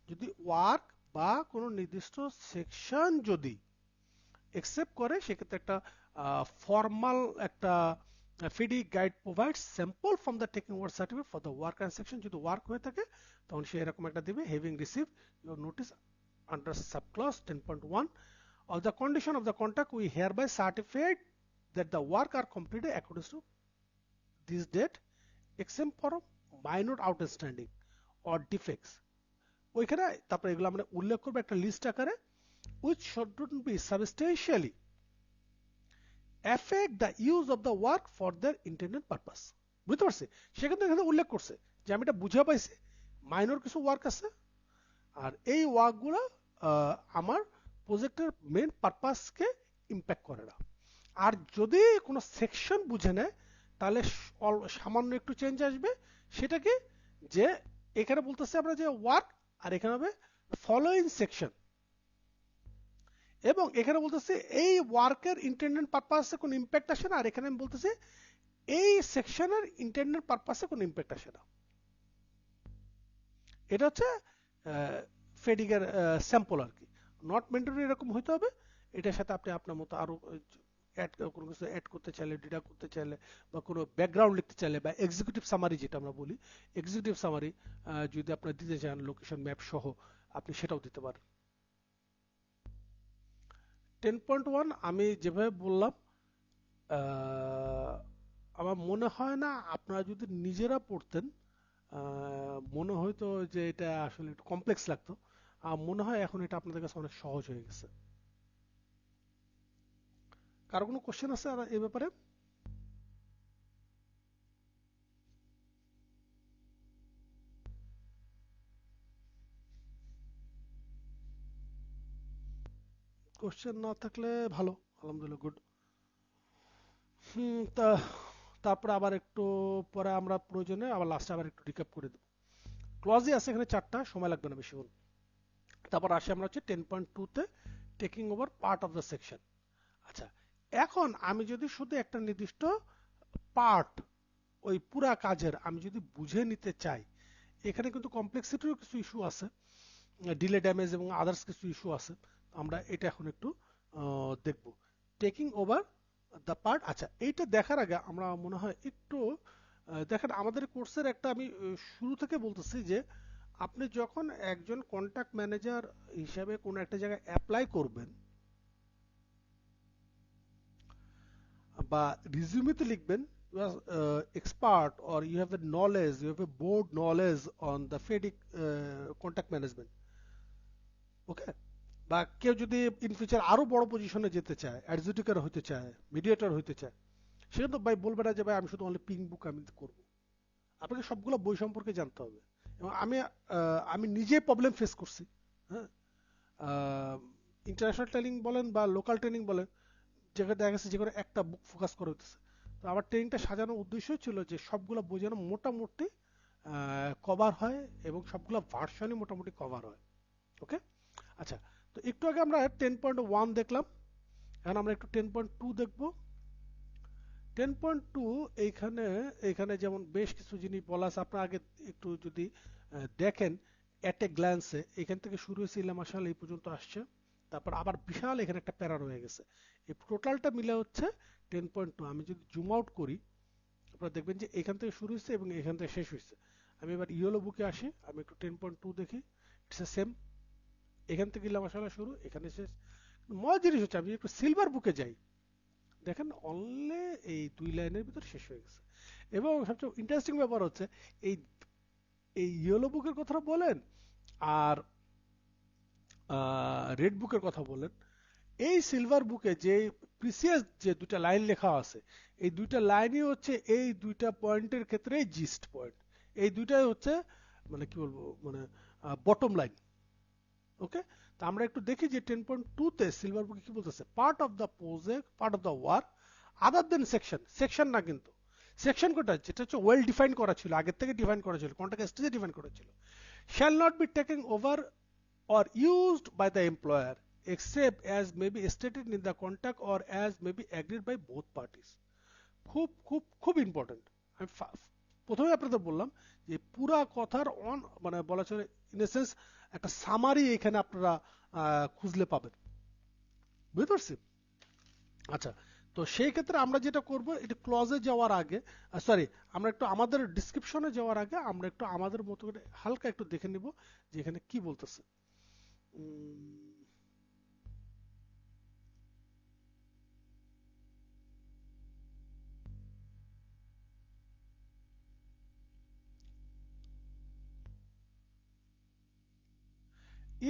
Speaker 1: যদি ওয়ার্ক বা কোনো নির্দিষ্ট সেকশন যদি একসেপ্ট করে, সেক্ষেত্রে একটা ফর্মাল একটা FEDIC guide provides sample from the taking over certificate for the work and section। যদি ওয়ার্ক হয়ে থাকে তখন সে এরকম একটা দিবে, having received your notice under subclause 10.1 of the condition of the contract, we hereby certify that the work are completed according to this date except for minor outstanding or defects। ওইখানে তারপরে এগুলো আমরা উল্লেখ করবো একটা লিস্ট আকারে, which should not be substantially affect the use of the work for their intended purpose। বুঝতে পারছি? সেখানে এখানে উল্লেখ করছে যে আমি এটা বুঝে পাইছি মাইনর কিছু ওয়ার্ক আছে, আর এই ওয়ার্কগুলো আমার প্রজেক্টের মেইন পারপাসকে ইম্প্যাক্ট করে না। আর যদি কোনো সেকশন বুঝে নেয় তাহলে সামান্য একটু চেঞ্জ আসবে, সেটা কি যে এখানে বলতেছে আমরা যে ওয়ার্ক, আর এখানে হবে ফলোইং সেকশন, এবং এখানে বলতেছে এই ওয়ার্কের ইন্টেন্ডেড পারপাসে কোনো ইম্প্যাক্ট আসে না, আর এখানে আমি বলতেছি এই সেকশনের ইন্টেন্ডেড পারপাসে কোনো ইম্প্যাক্ট আসে না। এটা হচ্ছে ফেডিং এর স্যাম্পল আর কি, নট মেন্ডেটরি এরকম হইতে হবে। এটার সাথে আপনি আপনার মতো আরো কোনো কিছু অ্যাড করতে চাইলে, ডিডাক্ট করতে চাইলে, বা কোনো ব্যাকগ্রাউন্ড লিখতে চাইলে, বা এক্সিকিউটিভ সামারি যেটা আমরা বলি, এক্সিকিউটিভ সামারি যদি আপনার দিতে চান লোকেশন ম্যাপ সহ, আপনি সেটাও দিতে পারেন। 10.1 আমি যেভাবে বললাম, আমার মনে হয় না আপনারা যদি নিজেরা পড়তেন মনে হয়তো যে এটা আসলে একটু কমপ্লেক্স লাগতো। মনে হয় এখন এটা আপনাদের কাছে অনেক সহজ হয়ে গেছে। কারো কোনো কোশ্চেন আছে আর এই ব্যাপারে? কোশ্চেন না থাকলে ভালো, আলহামদুলিল্লাহ, গুড। তা তারপরে আবার একটু পরে আমরা প্রয়োজনে আবার লাস্টে আবার একটু রিক্যাপ করে দেব। ক্লজই আছে এখানে 4টা, সময় লাগবে না বেশিক্ষণ। তারপর আসি আমরা হচ্ছে 10.2 তে, taking over part of the section. আচ্ছা, এখন আমি যদি শুধু একটা নির্দিষ্ট পার্ট, ওই পুরা কাজের আমি যদি বুঝে নিতে চাই, এখানে কিন্তু কমপ্লেক্সিটিরও কিছু ইস্যু আছে, ডিলে ড্যামেজ এবং আদার্স কিছু ইস্যু আছে। আমরা এটা এখন একটু দেখব। Taking over the part. আচ্ছা, এইটা দেখার আগে আমরা মনে হয় একটু দেখেন, আমাদের কোর্সের একটা আমি শুরু থেকে বলতেছি যে আপনি যখন একজন কন্ট্যাক্ট ম্যানেজার হিসেবে কোনো একটা জায়গায় অ্যাপ্লাই করবেন বা রিজিউমিতে লিখবেন you are expert or you have a knowledge, you have a broad knowledge on the FEDIC contact management, ওকে? বা কেউ যদি ইন ফিউচার আরো বড় পজিশনে যেতে চায়, অ্যাডজুডিকেটর হতে চায়, মিডিয়েটর হতে চায়, সেটা তো ভাই বলবে না যে ভাই আমি শুধু অনলি পিং বুক আমি করব। আপনাকে সবগুলো বই সম্পর্কে জানতে হবে। এবং আমি নিজে প্রবলেম ফেস করছি। হ্যাঁ, ইন্টারন্যাশনাল ট্রেনিং বলেন বা লোকাল ট্রেনিং বলেন, যেখানে দেখা গেছে যে কোনো একটা বুক ফোকাস করা হইতেছে। তো আমার ট্রেনিংটা সাজানোর উদ্দেশ্য ছিল যে সবগুলো বই যেন মোটামুটি কভার হয় এবং সবগুলো ভার্সনই মোটামুটি কভার হয়। ওকে, আচ্ছা। তো একটু আগে আমরা 10.1 দেখলাম, এখন আমরা একটু 10.2 দেখব। 10.2, এইখানে এখানে যেমন বেশ কিছু জিনিস বলা আছে, আপনার আগে একটু যদি দেখেন এট এ গ্ল্যান্সে, এখান থেকে শুরু হয়েছিল মাসাল এই পর্যন্ত আসছে, তারপর আবার বিশাল এখানে একটা প্যারা রয়ে গেছে। এই টোটালটা মিলে হচ্ছে 10.2। আমি যদি জুম আউট করি, আপনারা দেখবেন যে এখান থেকে শুরু হচ্ছে এবং এখান থেকে শেষ হয়েছে। আমি এবার ইয়েলো বুকে আসি, আমি একটু 10.2 দেখি, ইটস এ সেম। এখান থেকে মাসালা শুরু, এখানে শেষ। মজার জিনিস হচ্ছে আমি একটু সিলভার বুকে যাই, দেখেন অনলি এই 2 লাইনের ভিতর শেষ হয়ে গেছে। এবং সবচেয়ে ইন্টারেস্টিং ব্যাপার হচ্ছে এই এই ইয়েলো বুকের কথা বলেন আর রেড বুকের কথা বলেন, এই সিলভার বুকে যে প্রিসিয়াস যে 2টা লাইন লেখা আছে, এই 2টা লাইনই হচ্ছে এই 2টা পয়েন্টের ক্ষেত্রে জিস্ট পয়েন্ট। এই দুইটাই হচ্ছে মানে কি বলবো, মানে বটম লাইন। ওকে, তো আমরা একটু দেখি যে 10.2 তে সিলভার বুকে কি বলতেছে। Part of the project, part of the work other than section, section না কিন্তু, সেকশন কোটা যেটা হচ্ছে ওয়েল ডিফাইন করা ছিল, আগের থেকে ডিফাইন করা ছিল, কন্ট্রাক্ট স্টেজে ডিফাইন করা ছিল, shall not be taken over or used by the employer except as may be stated in the contract or as may be agreed by both parties। খুব খুব খুব ইম্পর্টেন্ট। আমি প্রথমে আপনাদের বললাম যে পুরা কথার মানে বলা চলে ইন এ সেন্স একটা সামারি এখানে আপনারা খুঁজলে পাবেন, বুঝতে পারছি? আচ্ছা, তো সেই ক্ষেত্রে আমরা যেটা করব, এটা ক্লজে যাওয়ার আগে, সরি, আমরা একটু আমাদের ডিসক্রিপশনে যাওয়ার আগে আমরা একটু আমাদের মতো করে হালকা একটু দেখে নিব যে এখানে কি বলতেছে।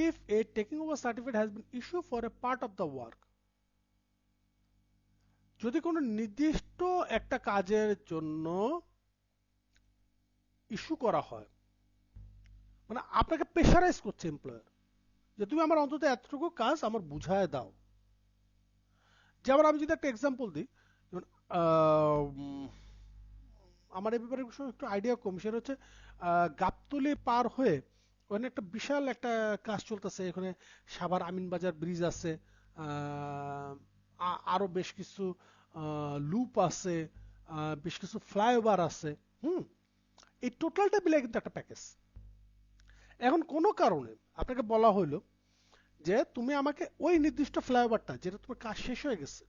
Speaker 1: If a taking over certificate has been issued for a part of the work, যদি কোনো নির্দিষ্ট একটা কাজের জন্য ইস্যু করা হয়, মানে আপনাকে প্রেশারাইজ করছে এমপ্লয়ার যে তুমি আমার অন্তত এতটুকু কাজ আমার বুঝায় দাও। যেমন আমি যদি একটা এক্সাম্পল দিই, যেমন আমার এই ব্যাপারে একটু আইডিয়া কম, সেটা হচ্ছে গাবতলী পার হয়ে ওখানে একটা বিশাল একটা কাজ চলতেছে, এখানে সাভার আমিনবাজার ব্রিজ আছে, আরো বেশ কিছু লুপ আছে, বেশ কিছু ফ্লাইওভার আছে। হুম, এই টোটালটা মিলে কিন্তু একটা প্যাকেজ। এখন কোনো কারণে আপনাকে বলা হইলো যে তুমি আমাকে ওই নির্দিষ্ট ফ্লাইওভারটা যেটা তোমার কাজ শেষ হয়ে গেছে,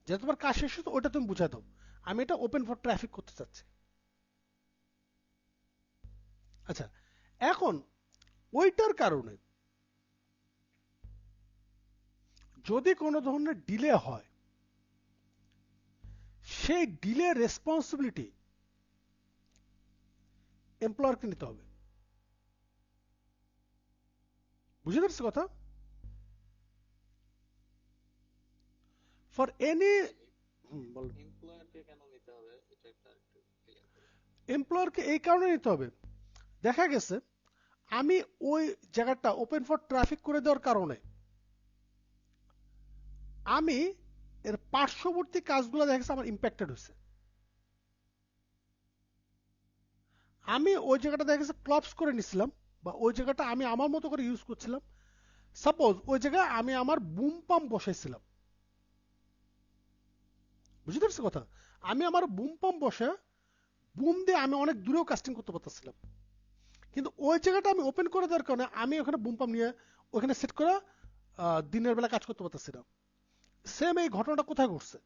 Speaker 1: যেটা তোমার কাজ শেষ হয়েছে ওটা তুমি বুঝাই দাও, আমি এটা ওপেন ফর ট্রাফিক করতে চাচ্ছি। আচ্ছা, এখন ওইটার কারণে যদি কোনো ধরনের ডিলে হয়, সেই ডিলে রেসপন্সিবিলিটি এমপ্লয়ারকে নিতে হবে। বুঝতে পারছি কথা? ফর এনি
Speaker 2: এমপ্লয়ারকে কেন নিতে হবে এটা একটা একটু ক্লিয়ার করুন।
Speaker 1: এমপ্লয়ারকে এই কারণে নিতে হবে, দেখা গেছে আমি ওই জায়গাটা ওপেন ফর ট্রাফিক করে দেওয়ার কারণে আমি এর পার্শ্ববর্তী কাজগুলো দেখা গেছে আমার ইম্প্যাক্টেড হয়েছে। আমি ওই জায়গাটা দেখা গেছে ক্লপস করে নিছিলাম, বা ওই জায়গাটা আমি আমার মতো করে ইউজ করছিলাম। সাপোজ ওই জায়গায় আমি আমার বুম পাম্প বসাইছিলাম, বুঝতে পারছি কথা? আমি আমার বুম পাম্প বসে বুম দিয়ে আমি অনেক দূরেও কাস্টিং করতে পারতেছিলাম, কিন্তু ওই জায়গাটা আমি ওপেন করে দেওয়ার কারণে আমি ওখানে বুম পাম্প নিয়ে ওখানে সেট করে দিনের বেলা কাজ করতে পারতেছি না। সেম এই ঘটনাটা কোথায় ঘটছে?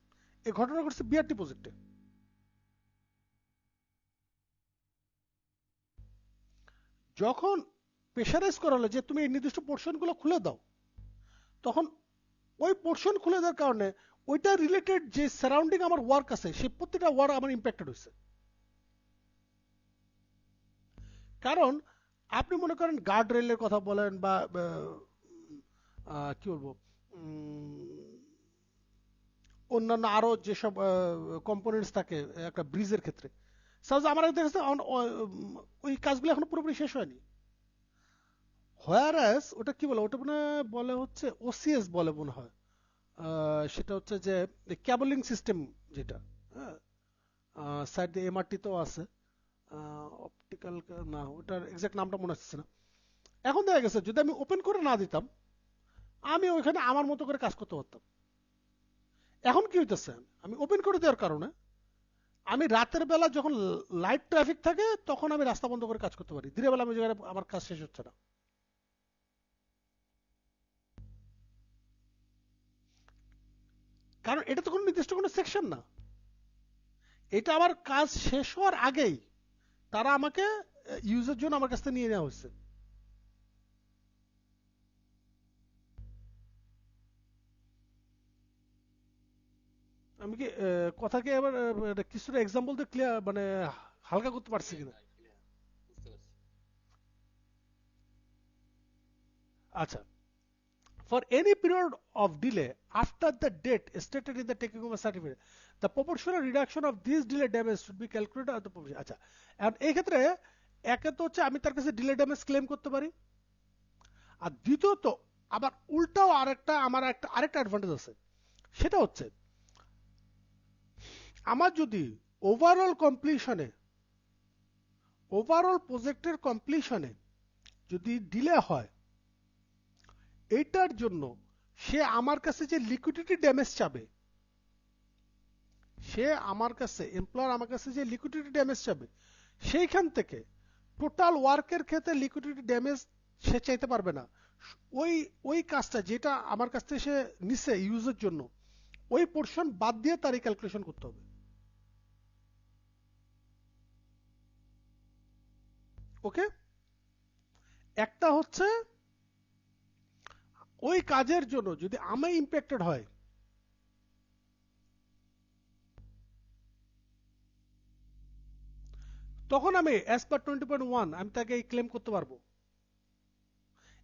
Speaker 1: এই ঘটনা ঘটছে বিআরটি প্রজেক্টে। যখন প্রেশারাইজ করা হলো যে তুমি এই নির্দিষ্ট পোর্শনগুলো খুলে দাও, তখন ওই পোর্শন খুলে দেওয়ার কারণে ওইটা রিলেটেড যে সারাউন্ডিং আমার ওয়ার্ক আছে সেই প্রত্যেকটা ওয়ার্ক আমার ইম্প্যাক্টেড হয়েছে। কারণ আপনি মনে করেন গার্ড রেলের কথা বলেন বা কি বলবো অন্যান্য আরো যেসব কম্পোনেন্টস থাকে একটা ব্রিজের ক্ষেত্রে, সাপোজ আমার দেখা ওই কাজগুলো এখনো পুরোপুরি শেষ হয়নি। হোয়ারাস ওটা কি বলে, ওটা মনে বলে হচ্ছে ওসিএস বলে মনে হয়। সেটা হচ্ছে যে ক্যাবলিং সিস্টেম যেটা, হ্যাঁ, সাইড দিয়ে এমআরটি তো আছে, অপটিক্যাল না, ওটার এক্সাক্ট নামটা মনে হচ্ছে না। এখন দেখা গেছে যদি আমি ওপেন করে না দিতাম, আমি ওইখানে আমার মতো করে কাজ করতে পারতাম। এখন কি হইতেছে, আমি ওপেন করে দেওয়ার কারণে আমি রাতের বেলা যখন লাইট ট্রাফিক থাকে তখন আমি রাস্তা বন্ধ করে কাজ করতে পারি, দিনের বেলা আমি জায়গায় আমার কাজ শেষ হচ্ছে না। কারণ এটা তো কোনো নির্দিষ্ট কোনো সেকশন না, এটা আমার কাজ শেষ হওয়ার আগেই তারা আমাকে ইউজের জন্য আমার কাছ থেকে নিয়ে নেওয়া হয়েছে। আমি কি কথাকে এবার কিছুটা এক্সাম্পল দিয়ে ক্লিয়ার মানে হালকা করতে পারছি
Speaker 2: ক্লিয়ার
Speaker 1: কিনা?
Speaker 2: ভাই, ক্লিয়ার, বুঝতে পারছি।
Speaker 1: আচ্ছা, for any period of delay after the date stated in the taking over certificate, the proportional reduction of this delay damage should be calculated at the proportion. আচ্ছা, এখন এই ক্ষেত্রে একে তো হচ্ছে আমি তার কাছে ডিলে ড্যামেজ ক্লেম করতে পারি, আর দ্বিতীয়ত আবার উল্টাও আরেকটা আমার আরেকটা অ্যাডভান্টেজ আছে, সেটা হচ্ছে আমার যদি ওভারঅল কমপ্লিশনে, ওভারঅল প্রজেক্টের কমপ্লিশনে যদি ডিলে হয়, এইটার জন্য সে আমার কাছে যে লিকুইডিটি ড্যামেজ চাবে, সে আমার কাছে এমপ্লয়ার আমার কাছে যে লিকুইডিটি ড্যামেজ চাবে, সেইখান থেকে টোটাল ওয়ার্কের ক্ষেত্রে লিকুইডিটি ড্যামেজ সে চাইতে পারবে না। ওই ওই কাজটা যেটা আমার কাছ থেকে সে নিছে ইউজের জন্য, ওই পোর্শন বাদ দিয়ে তার এই ক্যালকুলেশন করতে হবে। ওকে, একটা হচ্ছে ওই কাজের জন্য যদি আমি ইম্প্যাক্টেড হয়, তখন আমি অ্যাজ পার 20.1 আমি তাকে ক্লেম করতে পারবো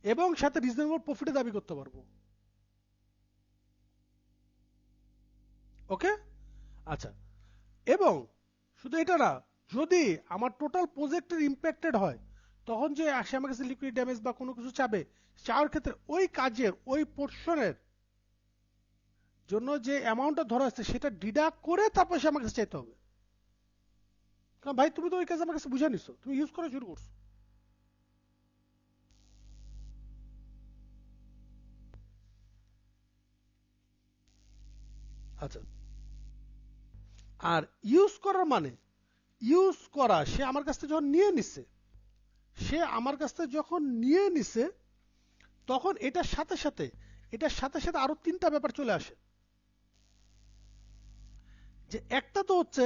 Speaker 1: এবং সাথে রিজনেবল প্রফিটে দাবি করতে পারবো। ওকে, আচ্ছা, এবং শুধু এটা না, যদি আমার টোটাল প্রজেক্টের ইম্প্যাক্টেড হয়, তখন যে আসে আমার কাছে লিকুইড ড্যামেজ বা কোনো কিছু চাবে, চাওয়ার ক্ষেত্রে ওই কাজের ওই পোর্শনের জন্য যে অ্যামাউন্টটা ধরা আছে সেটা ডিডাক্ট করে তারপর সে আমার কাছে চাইতে হবে। কারণ ভাই তুমি তো ওই কাজ আমার কাছে বুঝে নিছো, তুমি ইউজ করা শুরু করছো। আচ্ছা, আর ইউজ করার মানে ইউজ করা, সে আমার কাছ থেকে যখন নিয়ে নিচ্ছে, সে সে আমার কাছ থেকে যখন নিয়ে নিছে তখন এটার সাথে সাথে আরো 3টা ব্যাপার চলে আসে। যে একটা তো হচ্ছে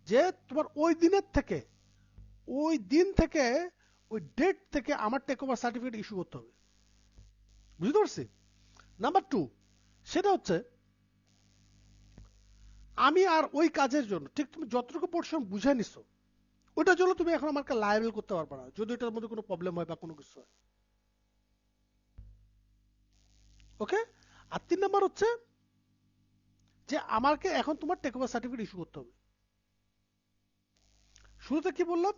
Speaker 1: যে তোমার ওই দিন থেকে ওই ডেট থেকে আমার টেক ওভার সার্টিফিকেট ইস্যু করতে হবে। বুঝতে পারছি? নাম্বার 2, সেটা হচ্ছে আমি আর ওই কাজের জন্য ঠিক তুমি যতটুকু পোর্শন বুঝে নিছো ওটার জন্য তুমি এখন আমাকে লায়াবল করতে পারবে না যদি এটার মধ্যে কোনো প্রবলেম হয় বা কোনো কিছু হয়। ওকে? আর 3 নাম্বার হচ্ছে যে আমাকে এখন তোমার টেক ওভার সার্টিফিকেট ইস্যু করতে হবে। শুরুতে কি বললাম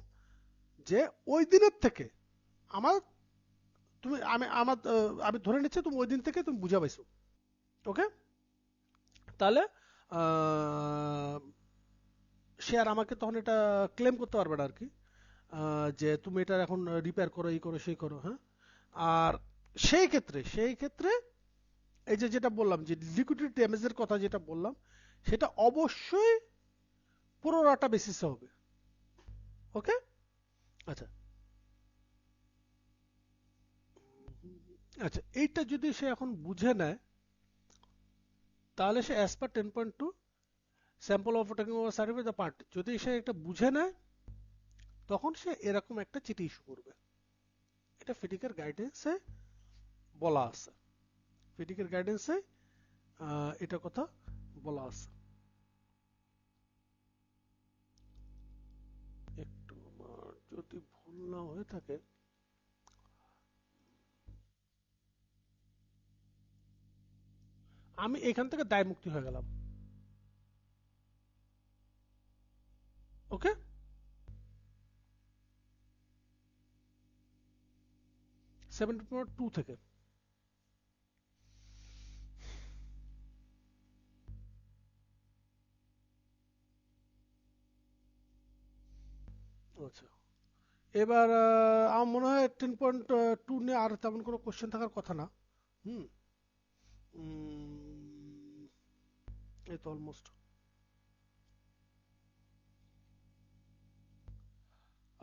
Speaker 1: যে ওই দিনের থেকে আমার তুমি আমি ধরে নিচ্ছি তুমি ওই দিন থেকে তুমি বুঝা পাইছো। ওকে? তাহলে সে আর আমাকে তখন এটা ক্লেম করতে পারবে না আর কি, যে তুমি এটা এখন রিপেয়ার করো, এই করো, সেই করো। হ্যাঁ, আর সেই ক্ষেত্রে এই যে যেটা বললাম যে লিকুইডিটি ড্যামেজের কথা যেটা বললাম সেটা অবশ্যই পুরোটা বেসিসে হবে। ওকে? আচ্ছা আচ্ছা, এইটা যদি সে এখন বুঝে নেয় তাহলে সে as per 10.2 sample of taking over certificate the party, যদি সে এটা বুঝে নেয় তখন সে এরকম একটা চিঠি ইস্যু করবে। এটা ফিটিকের গাইডেন্সে বলা আছে, ফিটিকের গাইডেন্সে এটা কথা বলা আছে। একটু আমার যদি ভুল না হয়ে থাকে, আমি এখান থেকে দায় মুক্তি হয়ে গেলাম। ওকে? 7.2 থেকে। আচ্ছা, এবার আমার মনে হয় 10.2 নিয়ে আর তেমন কোনো কোশ্চেন থাকার কথা না। হুম, এই তো অলমোস্ট।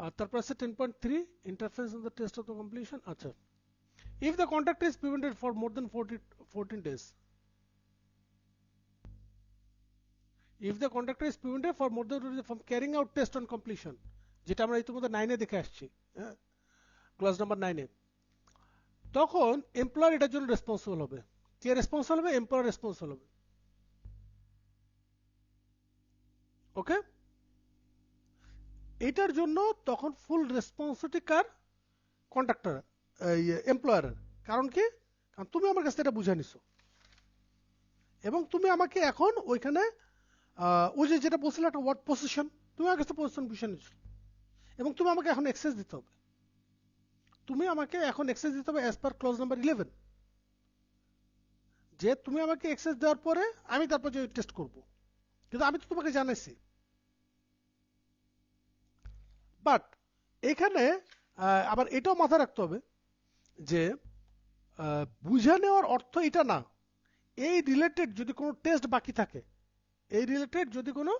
Speaker 1: আর তারপর আছে 10.3 interface in the test of the completion. আচ্ছা, if the contractor is prevented for more than 14 days, if the contractor is prevented for more than 14 days from carrying out test on completion, যেটা আমরা ইতিমধ্যে 9 এ দেখে আসছি, হ্যাঁ, class number 9 এ, তখন employer এটার জন্য রেসপন্সিবল হবে। কে রেসপন্সিবল হবে? এমপ্লয়ার রেসপন্সিবল হবে। ওকে? এটার জন্য তখন ফুল রেসপন্সিবিলিটি কার? কন্ট্রাক্টর, এমপ্লয়ারের। কারণ কি? কারণ তুমি আমার কাছে এটা বুঝে নিছো এবং তুমি আমাকে এখন ওইখানে ওই যে যেটা বলছিল একটা ওয়ার্ড পজিশন, তুমি আমার কাছে পজিশন বুঝে নিছো এবং তুমি আমাকে এখন অ্যাক্সেস দিতে হবে। তুমি আমাকে এখন অ্যাক্সেস দিতে হবে অ্যাজ পার ক্লজ নাম্বার 11, যে তুমি আমাকে অ্যাক্সেস দেওয়ার পরে আমি তারপর যে টেস্ট করব। কিন্তু আমি তো তোমাকে জানাইছি। বাট এখানে আবার এটাও মাথায় রাখতে হবে যে বুঝে নেওয়ার অর্থ এটা না এই রিলেটেড যদি কোনো টেস্ট বাকি থাকে, এই রিলেটেড যদি কোনো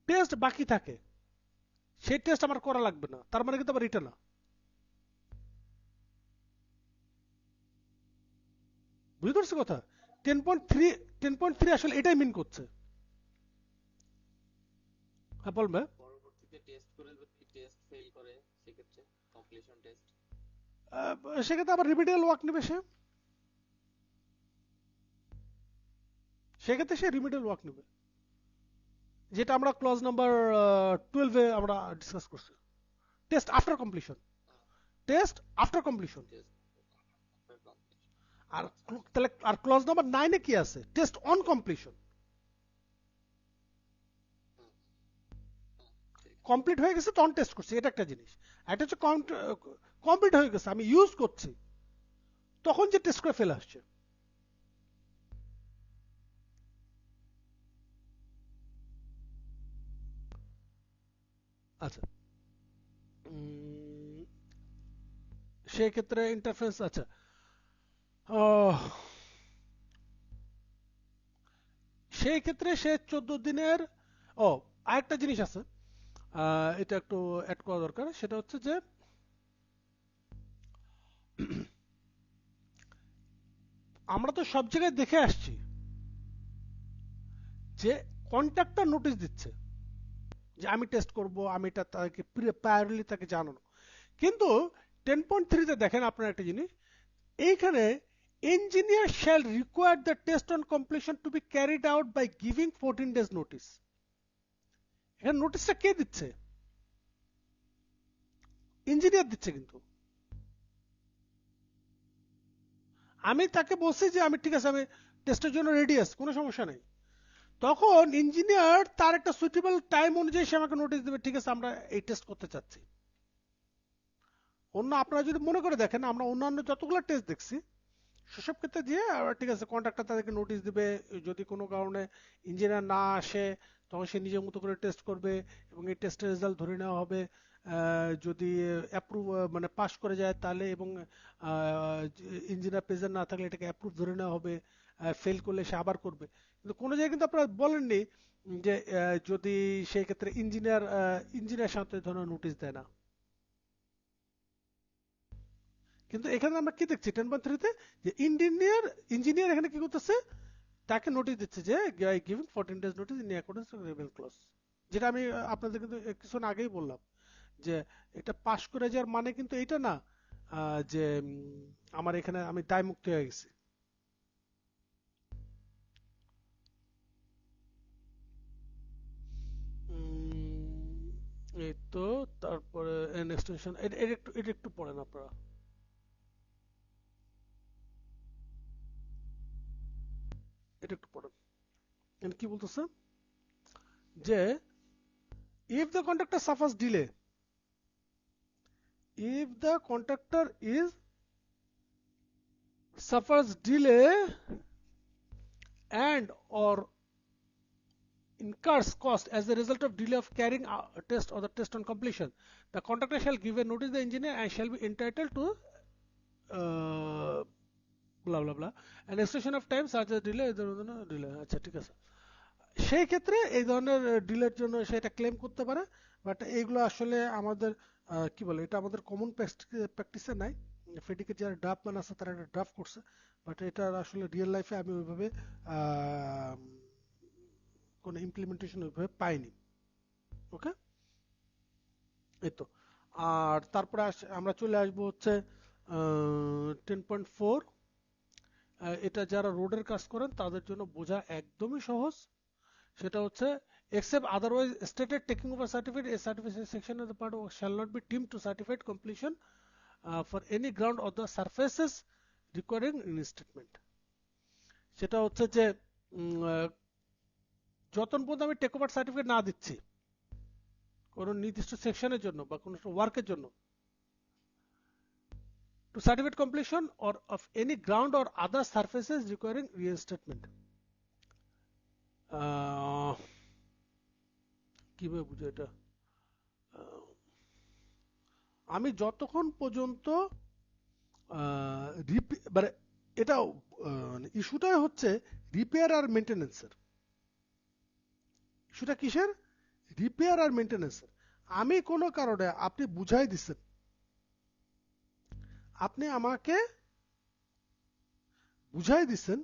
Speaker 1: টেস্ট বাকি থাকে সেই টেস্ট আমার করা লাগবে না, তার মানে কিন্তু আবার এটা না। বুঝতে পারছো কথা? 10.3 আসলে এটাই মিন করছে। হ্যাঁ বলবে।
Speaker 2: পরবর্তীতে টেস্ট করে যদি টেস্ট ফেল করে সেক্ষেত্রে কমপ্লিশন টেস্ট।
Speaker 1: সেক্ষেত্রে আবার রিমিডিয়াল ওয়ার্ক নেবে সে, সেক্ষেত্রে সে রিমিডিয়াল ওয়ার্ক নেবে, যেটা আমরা ক্লজ নাম্বার 12 এ আমরা ডিসকাস করছি। Test after completion, test after completion. আর তাহলে আর ক্লজ নাম্বার 9 এ কি আছে? Test on completion. কমপ্লিট হয়ে গেছে তখন টেস্ট করছি, এটা একটা জিনিস। এটা হচ্ছে কমপ্লিট হয়ে গেছে আমি ইউজ করছি তখন যে টেস্ট করে ফেলে আসছে। আচ্ছা, সেই ক্ষেত্রে ইন্টারফেস। আচ্ছা, সেই ক্ষেত্রে সে 14 দিনের। ও, আরেকটা জিনিস আছে, এটা একটু অ্যাড করা দরকার। সেটা হচ্ছে যে আমরা তো সব জায়গায় দেখে আসছি যে কন্ট্রাক্টর নোটিশ দিচ্ছে যে আমি টেস্ট করব, আমি এটা তাকে প্রায়োরিটি তাকে জানানো। কিন্তু 10.3 তে দেখেন আপনার একটা জিনিস এইখানে, engineer shall require the test on completion to be carried out by giving 14 days notice। এখানে নোটিশটা কে দিচ্ছে? ইঞ্জিনিয়ার দিচ্ছে। কিন্তু আমি তাকে বলছি যে আমি ঠিক আছে, আমি টেস্টের জন্য রেডি আছি, কোনো সমস্যা নেই। তখন ইঞ্জিনিয়ার তার একটা সুইটেবল টাইম অনুযায়ী সে আমাকে নোটিশ দেবে, ঠিক আছে আমরা এই টেস্ট করতে চাচ্ছি। অন্য আপনারা যদি মনে করে দেখেন, আমরা অন্যান্য যতগুলো টেস্ট দেখছি সেসব ক্ষেত্রে দিয়ে ঠিক আছে কন্ট্রাক্টর তাদেরকে নোটিশ দিবে, যদি কোনো কারণে ইঞ্জিনিয়ার না আসে তখন সে নিজের মতো করে টেস্ট করবে এবং এই টেস্টের রেজাল্ট ধরে নেওয়া হবে। যদি অ্যাপ্রুভ মানে পাস করে যায় তাহলে, এবং ইঞ্জিনিয়ার প্রেজেন্ট না থাকলে এটাকে অ্যাপ্রুভ ধরে নেওয়া হবে, ফেল করলে সে আবার করবে। কিন্তু কোনো জায়গায় কিন্তু আপনারা বলেননি যে যদি সেই ক্ষেত্রে ইঞ্জিনিয়ার সাথে ধরনের নোটিশ দেয় না। কিন্তু এখানে আমরা কি দেখছি 10.3 তে, যে ইঞ্জিনিয়ার এখানে কি করতেছে, তাকে নোটিশ দিচ্ছে যে giving 14 days notice in accordance with rebel clause. যেটা আমি আপনাদের কিন্তু কিছুক্ষণ আগেই বললাম যে এটা পাশ করে যাওয়ার মানে কিন্তু এটা না যে আমার এখানে আমি দায় মুক্ত হয়ে গেছি। এই তো, তারপরে এক্সটেনশন এটা একটু পড়েন আপনারা, এটা একটু পড়েন। কি বলতেছে যে if the contractor suffers delay, if the contractor is suffers delay and or incurs cost as a result of delay of carrying out a test or the test on completion, the contractor shall give a notice to the engineer and shall be entitled to blah blah blah an extension of time such as delay delay। আচ্ছা ঠিক আছে, সেই ক্ষেত্রে এই ধরনের ডিলের জন্য সেটা claim করতে পারে। বাট এইগুলো আসলে আমাদের কি বলে, এটা আমাদের কমন প্র্যাকটিসে নাই। ফেডিকের যারা ড্রাফট ম্যান আছে তারা একটা ড্রাফট করছে, বাট এটা আসলে রিয়েল লাইফে আমি ওইভাবে কোনো ইমপ্লিমেন্টেশন ওইভাবে পাইনি। ওকে, এই তো। আর তারপরে আমরা চলে আসবো হচ্ছে 10.4। এটা যারা রোডের কাজ করেন তাদের জন্য বোঝা একদমই সহজ। সেটা হচ্ছে except otherwise stated taking over certificate, a certificate section of the part of shall not be deemed to certificate completion for any ground of the surfaces requiring reinstatement। সেটা হচ্ছে যে যতক্ষণ পর্যন্ত আমি টেক ওভার সার্টিফিকেট না দিচ্ছি কোন নির্দিষ্ট সেকশনের জন্য বা কোন ওয়ার্কের জন্য, to certificate completion or of any ground or other surfaces requiring reinstatement। কিভাবে বুঝো এটা, আমি যতক্ষণ পর্যন্ত মানে এটা ইস্যুটাই হচ্ছে রিপেয়ার আর মেনটেন্যান্সের। ইস্যুটা কিসের? রিপেয়ার আর মেনটেন্যান্সের। আমি কোনো কারণে আপনি বুঝাই দিচ্ছেন, আপনি আমাকে বুঝাই দিচ্ছেন,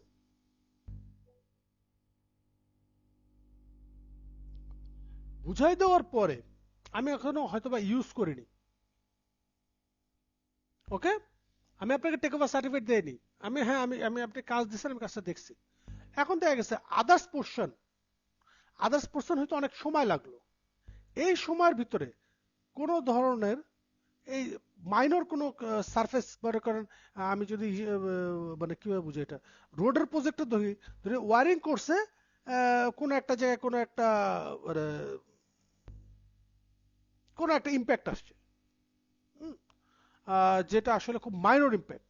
Speaker 1: বুঝাই দেওয়ার পরে আমি এখনো হয়তোবা ইউজ করিনি, ওকে, আমি আপনাকে টেক ওভার সার্টিফিকেট দেইনি, আমি হ্যাঁ আমি আমি আপনি কাজ দিচ্ছেন, আমি কাজটা দেখছি। এখন দেখা গেছে আদার্স পোর্শন হয়তো অনেক সময় লাগলো। এই সময়ের ভিতরে কোনো ধরনের এই মাইনর কোনো সারফেস মনে করেন, আমি যদি মানে কিভাবে বুঝি এটা, রোডের প্রজেক্টে ধরি, ধরে ওয়ারিং করছে কোনো একটা জায়গায়, মানে কোনো একটা ইম্প্যাক্ট আসছে, যেটা আসলে খুব মাইনর ইম্প্যাক্ট,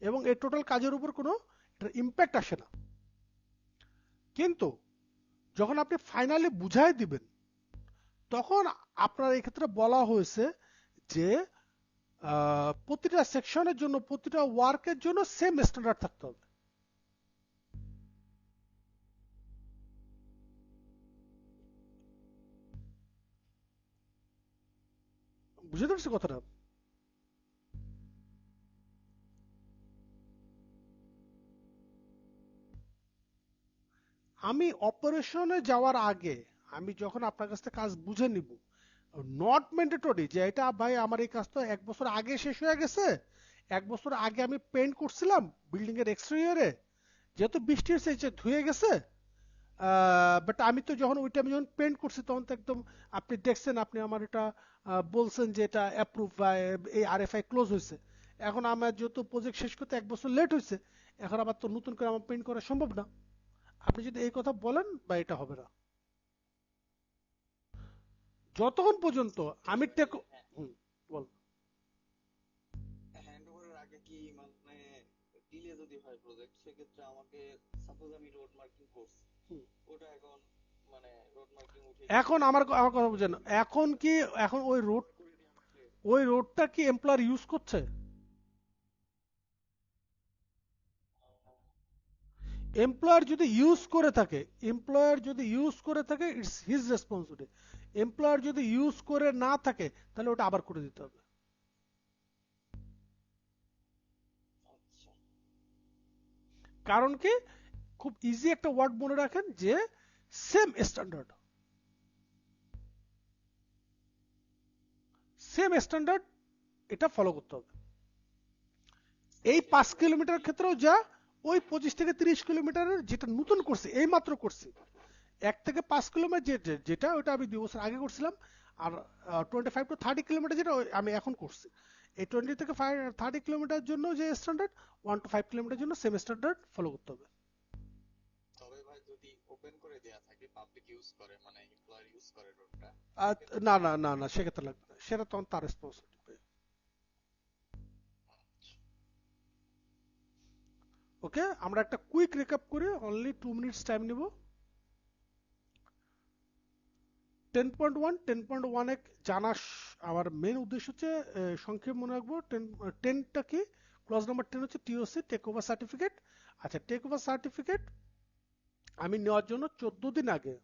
Speaker 1: এবং এই টোটাল কাজের উপর কোনো ইম্প্যাক্ট আসে না। কিন্তু যখন আপনি ফাইনালি বুঝাই দিবেন তখন আপনার এই ক্ষেত্রে বলা হয়েছে যে প্রতিটা সেকশনের জন্য, প্রতিটা ওয়ার্কের জন্য সেম স্ট্যান্ডার্ড থাকতে হবে। বুঝতে পারছি কথাটা? আমি অপারেশনে যাওয়ার আগে, আমি যখন আপনার কাছ থেকে কাজ বুঝে নিব, নট ম্যান্ডেটরি যে এটা ভাই আমার এই কাজ তো 1 বছর আগে শেষ হয়ে গেছে, 1 বছর আগে আমি পেইন্ট করছিলাম বিল্ডিং এর এক্সটেরিয়রে, যেহেতু বৃষ্টি হয়েছে যে ধুয়ে গেছে। বাট আমি তো যখন ওইটা আমি যখন পেন্ট করছি তখন তো একদম, আপনি দেখছেন, আপনি আমার এটা বলছেন যে এটা অ্যাপ্রুভ বা এই আরএফআই ক্লোজ হয়েছে। এখন আমার যেহেতু প্রজেক্ট শেষ করতে 1 বছর লেট হয়েছে, এখন আবার তো নতুন করে আমার পেন্ট করা সম্ভব না। আপনি যদি এই কথা বলেন বা এটা হবে না যতক্ষণ পর্যন্ত আমি
Speaker 2: সেক্ষেত্রে
Speaker 1: টেক।
Speaker 2: হ্যাঁ,
Speaker 1: হুম, বল।
Speaker 2: হ্যান্ড ওভারের আগে কি মানে ডিলে যদি হয় প্রজেক্ট, সেক্ষেত্রে আমাকে, সাপোজ আমি রোড মার্কিং করছি,
Speaker 1: হুম।
Speaker 2: ওটা এখন মানে রোড মার্কিং উঠে গেছে,
Speaker 1: এখন আমার আমার কথা বুঝেন,
Speaker 2: সেক্ষেত্রে
Speaker 1: এখন কি, এখন ওই রোড,
Speaker 2: করে দিয়ে আমাকে
Speaker 1: ওই রোডটা কি এমপ্লয়ার ইউজ করছে? এমপ্লয়ার যদি ইউজ করে থাকে, এমপ্লয়ার যদি ইউজ করে থাকে ইটস হিজ রেসপন্সিবিলিটি। এমপ্লয়ার যদি ইউজ করে না থাকে তাহলে ওটা আবার করে দিতে হবে।
Speaker 2: আচ্ছা
Speaker 1: কারণ কি, খুব ইজি একটা ওয়ার্ড মনে রাখেন যে সেম স্ট্যান্ডার্ড, সেম স্ট্যান্ডার্ড এটা ফলো করতে হবে। এই 5 কিলোমিটার ক্ষেত্রেও যা, ওই 25 থেকে 30 কিলোমিটারের যেটা নতুন করছি, এই মাত্র করছি, 1 থেকে 5 কিলোমিটার যেটা ওটা আমি 2 বছর আগে করছিলাম। আর 25 to 30 কিলোমিটার যেটা আমি এখন করছি, এই 20 থেকে 30 কিলোমিটার জন্য যে স্ট্যান্ডার্ড, 1 to 5 কিলোমিটার জন্য সেম স্ট্যান্ডার্ড ফলো করতে হবে।
Speaker 2: তবে ভাই যদি ওপেন করে দেয়া থাকে, পাবলিক ইউজ করে মানে এমপ্লয়ার ইউজ করে রোডটা,
Speaker 1: আর
Speaker 2: সেক্ষেত্রে
Speaker 1: না
Speaker 2: তো
Speaker 1: না
Speaker 2: আর
Speaker 1: না না, সেক্ষেত্রে লাগবে না, সেটা তখন তার রেসপন্সিবিলিটি। ওকে, আমরা একটা কুইক রেকআপ করি, অনলি 2 মিনিটস টাইম নিব। 10.1, 10.1 জানা আমার মেন উদ্দেশ্য হচ্ছে সংক্ষেপ মনে রাখবো। টেনটা কি, ক্লজ নাম্বার 10 হচ্ছে টিওসি, টেক ওভার সার্টিফিকেট। আচ্ছা, টেক ওভার সার্টিফিকেট আমি নেওয়ার জন্য 14 দিন আগে,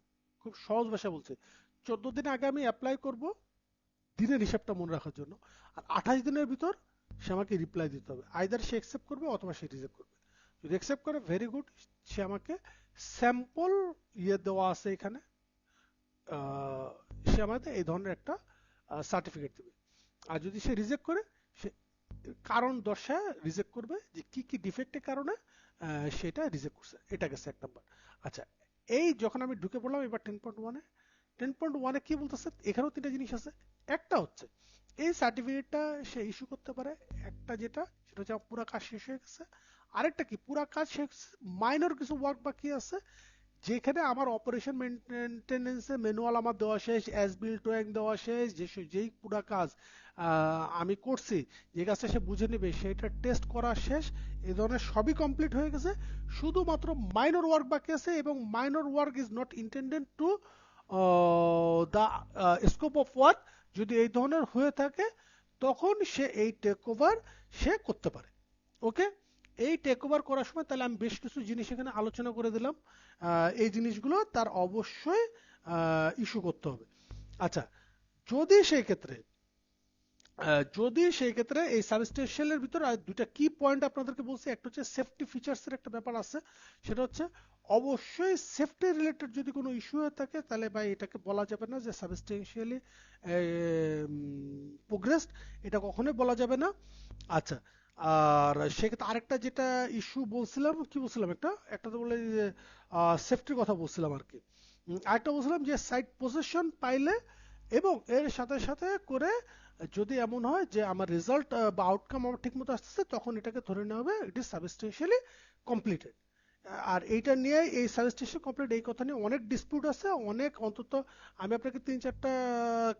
Speaker 1: খুব সহজ ভাষা বলছি, 14 দিন আগে আমি অ্যাপ্লাই করব দিনের হিসাবটা মনে রাখার জন্য। আর 28 দিনের ভিতর সে আমাকে রিপ্লাই দিতে হবে, আইদার সে অ্যাকসেপ্ট করবে অথবা সে রিজেক্ট করবে। যদি অ্যাকসেপ্ট করে ভেরি গুড, সে আমাকে স্যাম্পল দেওয়া আছে এখানে, সে আমাদের এই ধরনের একটা সার্টিফিকেট দেবে। আর যদি সে রিজেক্ট করে, সে কারণ দর্শায় রিজেক্ট করবে যে কি কি ডিফেক্টের কারণে সেটা রিজেক্ট করছে, এটা গেছে 1 নাম্বার। আচ্ছা, এই যখন আমি ঢুকে পড়লাম এবার 10.1-এ, 10.1-এ কি বলতেছে, এখানেও 3টা জিনিস আছে। একটা হচ্ছে এই সার্টিফিকেটটা সে ইস্যু করতে পারে, একটা যেটা সেটা হচ্ছে পুরো কাজ শেষ হয়ে গেছে। আরেকটা কি, পুরো কাজ শেষ, মাইনর কিছু ওয়ার্ক বাকি আছে, যেখানে আমার অপারেশন মেনটেনেন্সে ম্যানুয়াল আমার দেওয়া শেষ, অ্যাজ বিল্ড ড্রয়িং দেওয়া শেষ, যেই পুরো কাজ আমি করছি, যে কাজটা সে বুঝে নেবে সেটা টেস্ট করা শেষ, এই ধরনের সবই কমপ্লিট হয়ে গেছে। শুধুমাত্র মাইনর ওয়ার্ক বাকি আছে, এবং minor work is not intended to the scope of work. যদি এই ধরনের হয়ে থাকে তখন সে এই টেক ওভার সে করতে পারে। ওকে, এই টেক ওভার করার সময় তাহলে আমি বেশ কিছু জিনিস এখানে আলোচনা করে দিলাম, এই জিনিসগুলো তার অবশ্যই ইস্যু করতে হবে। আচ্ছা, যদি সেই ক্ষেত্রে এই সাবস্টেনশিয়ালের ভিতর আর দুইটা কি পয়েন্ট আপনাদেরকে বলছি, একটা হচ্ছে সেফটি ফিচার্সের একটা ব্যাপার আছে, সেটা হচ্ছে অবশ্যই সেফটি রিলেটেড যদি কোনো ইস্যু হয়ে থাকে তাহলে ভাই এটাকে বলা যাবে না যে সাবস্টেনশিয়ালি প্রোগ্রেসড, এটা কখনোই বলা যাবে না। আচ্ছা, আর সেক্ষেত্রে আরেকটা যেটা ইস্যু বলছিলাম, কি বলছিলাম, একটা একটা তো বলে যে সেফটির কথা বলছিলাম আর কি। আরেকটা বলছিলাম যে সাইট পজিশন পাইলে এবং এর সাথে সাথে করে যদি এমন হয় যে আমার রেজাল্ট বা আউটকাম আমার ঠিক মতো আসতেছে, তখন এটাকে ধরে নেওয়া হবে ইট ইজ সাবস্টেনশিয়ালি কমপ্লিটেড। আর এইটা নিয়ে, এই সাবস্টেনশিয়াল কমপ্লিট এই কথা নিয়ে অনেক ডিসপিউট আছে, অনেক, অন্তত আমি আপনাকে 3-4টা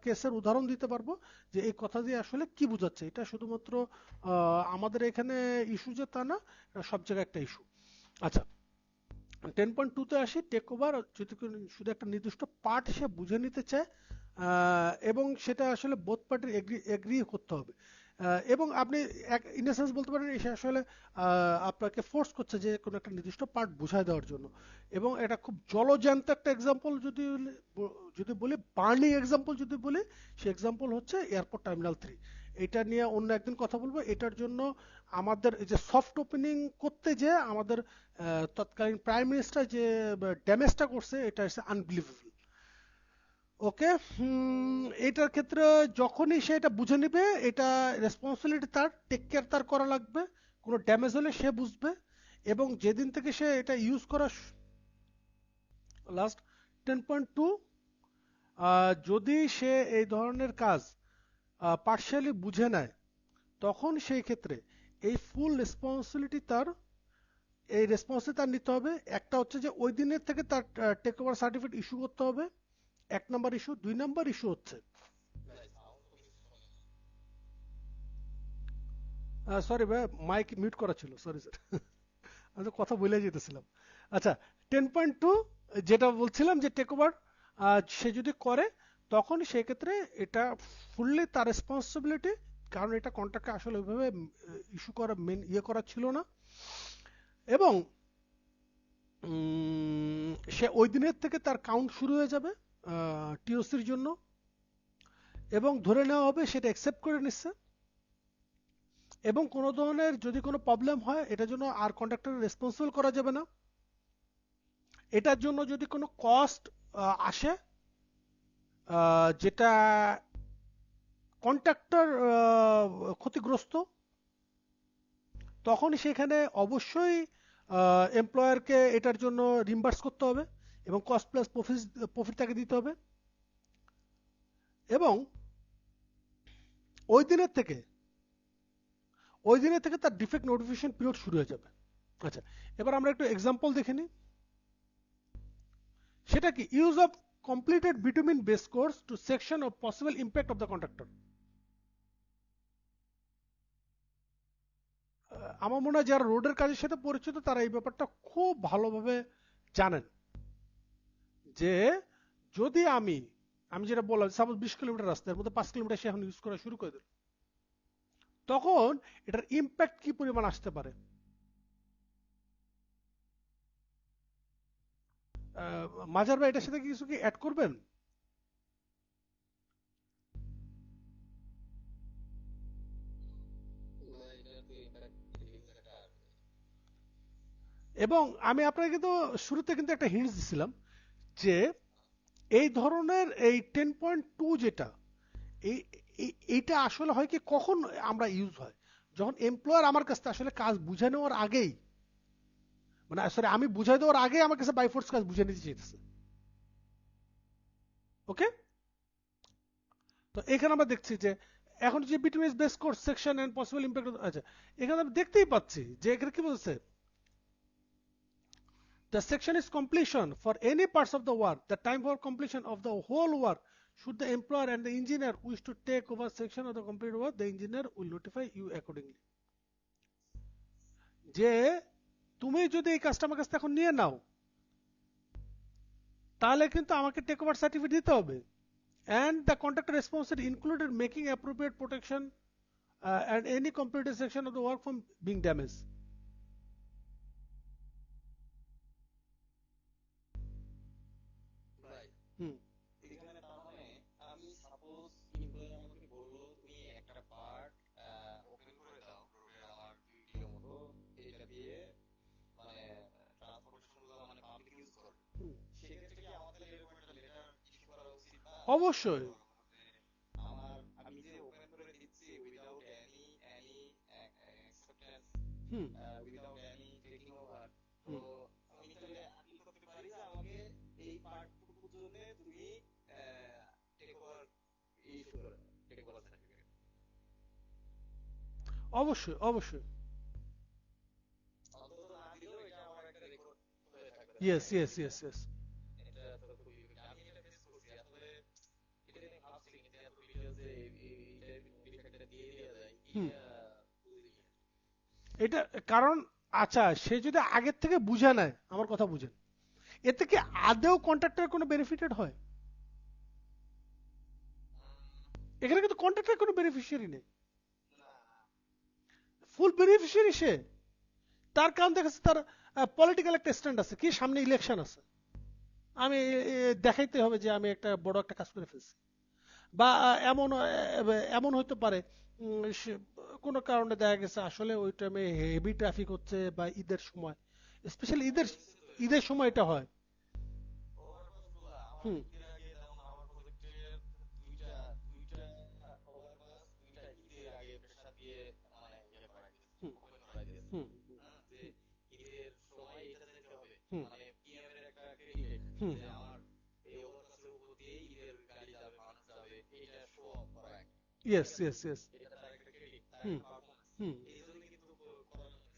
Speaker 1: কেসের উদাহরণ দিতে পারবো যে এই কথা দিয়ে আসলে কি বোঝাচ্ছে। এটা শুধুমাত্র আমাদের এখানে ইস্যু যে তা না, এটা সব জায়গায় একটা ইস্যু। আচ্ছা, 10.2-তে আসি, টেক ওভার যদি শুধু একটা নির্দিষ্ট পার্ট সে বুঝে নিতে চায় এবং সেটা আসলে বোথ পার্টির এগ্রি করতে হবে। এবং আপনি ইন সেন্স বলতে পারেন সে আসলে আপনাকে ফোর্স করছে যে কোনো একটা নির্দিষ্ট পার্ট বোঝায় দেওয়ার জন্য। এবং এটা খুব জলজ্যান্ত একটা এক্সাম্পল যদি বলি, বার্নিং এক্সাম্পল যদি বলি, সে এক্সাম্পল হচ্ছে এয়ারপোর্ট টার্মিনাল 3। এটা নিয়ে অন্য একদিন কথা বলবো। এটার জন্য আমাদের এই যে সফট ওপেনিং করতে যে আমাদের তৎকালীন প্রাইম মিনিস্টার যে ড্যামেজটা করছে, এটা হচ্ছে আনবিলিভেবল। ওকে, এটার ক্ষেত্রে যখনই সে এটা বুঝে নেবে, এটা রেসপন্সিবিলিটি তার, টেক কেয়ার তার করা লাগবে। কোনো ড্যামেজ হলে সে বুঝবে। এবং যেদিন থেকে সে এটা ইউজ করা, লাস্ট 10.2, যদি সে এই ধরনের কাজ পার্শিয়ালি বুঝে নেয়, তখন সেই ক্ষেত্রে এই ফুল রেসপন্সিবিলিটি তার, এই রেসপন্সিবিলিটি তার নিতে হবে। একটা হচ্ছে যে ওই দিনের থেকে তার টেক ওভার সার্টিফিকেট ইস্যু করতে হবে, 1 নম্বর ইস্যু। 2 নম্বর ইস্যু হচ্ছে, সরি ভাই, মাইক মিউট করা ছিল, সরি স্যার। আমি তো কথা বলে যেতেছিলাম। আচ্ছা, 10.2 যেটা বলছিলাম যে টেক ওভার সে যদি করে, তখন সেক্ষেত্রে এটা ফুললি তার রেসপন্সিবিলিটি, কারণ এটা কন্ট্রাক্টে আসলে ওইভাবে ইস্যু করা, মেন করা ছিল না। এবং সে ওই দিনের থেকে তার কাউন্ট শুরু হয়ে যাবে টিওসির জন্য। এবং ধরে নেওয়া হবে সেটা অ্যাকসেপ্ট করে নিচ্ছে। এবং কোনো ধরনের যদি কোনো প্রবলেম হয়, এটার জন্য আর কন্ট্রাক্টর রেসপন্সিবল করা যাবে না। এটার জন্য যদি কোনো কস্ট আসে যেটা কন্ট্রাক্টর ক্ষতিগ্রস্ত, তখন সেখানে অবশ্যই এমপ্লয়ারকে এটার জন্য রিম্বার্স করতে হবে এবং কস্ট প্লাস প্রফিট তাকে দিতে হবে। এবং ওই দিনের থেকে তার ডিফেক্ট নোটিফিকেশন পিরিয়ড শুরু হয়ে যাবে। আচ্ছা, এবার আমরা একটু এক্সাম্পল দেখে নিই। সেটা কি? Use of completed bitumen base course to section of possible impact of the contractor. আমার মনে হয় যারা রোডের কাজের সাথে পরিচিত, তারা এই ব্যাপারটা খুব ভালোভাবে জানেন যে যদি আমি যেটা বললাম, সাপোজ 20 কিলোমিটার রাস্তার মধ্যে 5 কিলোমিটার সে এখন ইউজ করা শুরু করে দিল, তখন এটার ইম্প্যাক্ট কি পরিমাণ আসতে পারে। মাজার ভাই, এটার সাথে কিছু কি অ্যাড করবেন? এবং আমি আপনাকে কিন্তু শুরুতে কিন্তু একটা হিন্টস দিছিলাম যে এই ধরনের এই 10.2 যেটা, এইটা আসলে হয় কি, কখন আমরা ইউজ হয়, যখন এমপ্লয়ার আমার কাছে আসলে কাজ বুঝে নেওয়ার আগেই, মানে আসলে আমি বুঝাই দেওয়ার আগে আমার কাছে বাই ফোর্স কাজ বুঝে নিতে চাইতেছে। ওকে, তো এখানে আমরা দেখছি যে এখন যে between base course section and possible impact, আচ্ছা এখানে আমি দেখতেই পাচ্ছি যে এখানে কি বলছে, the section is completion for any parts of the work, the time for completion of the whole work, should the employer and the engineer wish to take over section of the completed work, the engineer will notify you accordingly. যে তুমি যদি এই কাজটা আমার কাছ থেকে এখন নিয়ে নাও, তাহলে কিন্তু আমাকে টেক ওভার সার্টিফিকেট দিতে হবে। and the contractor responsibility included making appropriate protection and any completed section of the work from being damaged.
Speaker 2: ভাই,
Speaker 1: হুম,
Speaker 2: এখানে তার মানে আমি সাপোজ এমপ্লয়ার আমাকে বললো তুমি একটা পার্ট ওপেন করে দাও রোডের আমার ডিউটির মতো, এটা দিয়ে মানে ট্রান্সপোর্টেশন গুলো মানে পাবলিক ইউজ করবে,
Speaker 1: হুম,
Speaker 2: সেক্ষেত্রে কি আমাদের এরকম একটা লেটার ইস্যু করা উচিত না?
Speaker 1: অবশ্যই।
Speaker 2: আমার আমি যে ওপেন করে দিচ্ছি উইদাউট এনি অ্যাকসেপ্টেন্স,
Speaker 1: হুম,
Speaker 2: উইদাউট এনি টেকিং ওভার, তো
Speaker 1: হুম,
Speaker 2: আমি তাহলে আপিল করতে পারি যে আমাকে এই পার্টটুকুর জন্য তুমি টেক ওভার ইস্যু করে দাও, টেক ওভার সার্টিফিকেট।
Speaker 1: অবশ্যই, অবশ্যই।
Speaker 2: অন্তত না দিলেও এটা আমার একটা রেকর্ড হয়ে থাকবে
Speaker 1: ইয়েস,
Speaker 2: তাহলে।
Speaker 1: Yes, yes, yes.
Speaker 2: এটা তো খুবই আমি এটা ফেস করছি আসলে, এটা নিয়ে ভাবছি কিন্তু এত ডিটেইলসে এইটার নোটিফিকেশনটা দিয়ে দেওয়া যায়
Speaker 1: হুম,
Speaker 2: এটা বুঝিনি।
Speaker 1: এটা কারণ, আচ্ছা সে যদি আগের থেকে বুঝে নেয়, আমার কথা বুঝেন, এতে কি আদেও কন্ট্রাক্টর কোনো বেনিফিটেড হয়? এখানে কিন্তু কন্ট্রাক্টর কোনো বেনিফিশিয়ারি নেই।
Speaker 2: না,
Speaker 1: ফুল বেনিফিশিয়ারি সে, তার কারণ দেখাচ্ছে তার পলিটিক্যাল একটা স্ট্যান্ড আছে, কি সামনে ইলেকশন আছে, আমি দেখাইতে হবে যে আমি একটা বড় একটা কাজ করে ফেলছি। বা এমন হতে পারে কোনো কারণে দেখা গেছে আসলে ওই টাইমে হেভি ট্রাফিক হচ্ছে, বা ঈদের সময়, স্পেশালি ঈদের ঈদের সময় এটা হয়।
Speaker 2: ওভারপাসগুলো আমার
Speaker 1: হুম
Speaker 2: ঈদের আগে, যেমন আমার প্রজেক্টের দুইটা দুইটা ওভারপাস দুইটা ঈদের আগে প্রেসার দিয়ে মানে ইয়ে করাই দিয়েছে,
Speaker 1: হুম
Speaker 2: ওপেন করাই দিয়েছে।
Speaker 1: হুম
Speaker 2: হ্যাঁ, যে ঈদের সময় এটা যেতে হবে,
Speaker 1: হুম
Speaker 2: মানে পিএম এর একটা ক্রেডিট
Speaker 1: হুম
Speaker 2: যে আমার এই ওভারপাসের উপর দিয়ে ঈদের গাড়ি যাবে, মানুষ যাবে, এটা শো অফ করা একটা। ঠিক
Speaker 1: ইয়েস
Speaker 2: আছে,
Speaker 1: ইয়েস ইয়েস।
Speaker 2: এটা তার একটা ক্রেডিট, তার
Speaker 1: হুম
Speaker 2: একটা পারফরমেন্স।
Speaker 1: হুম।
Speaker 2: এই জন্য কিন্তু করা লাগতেছে।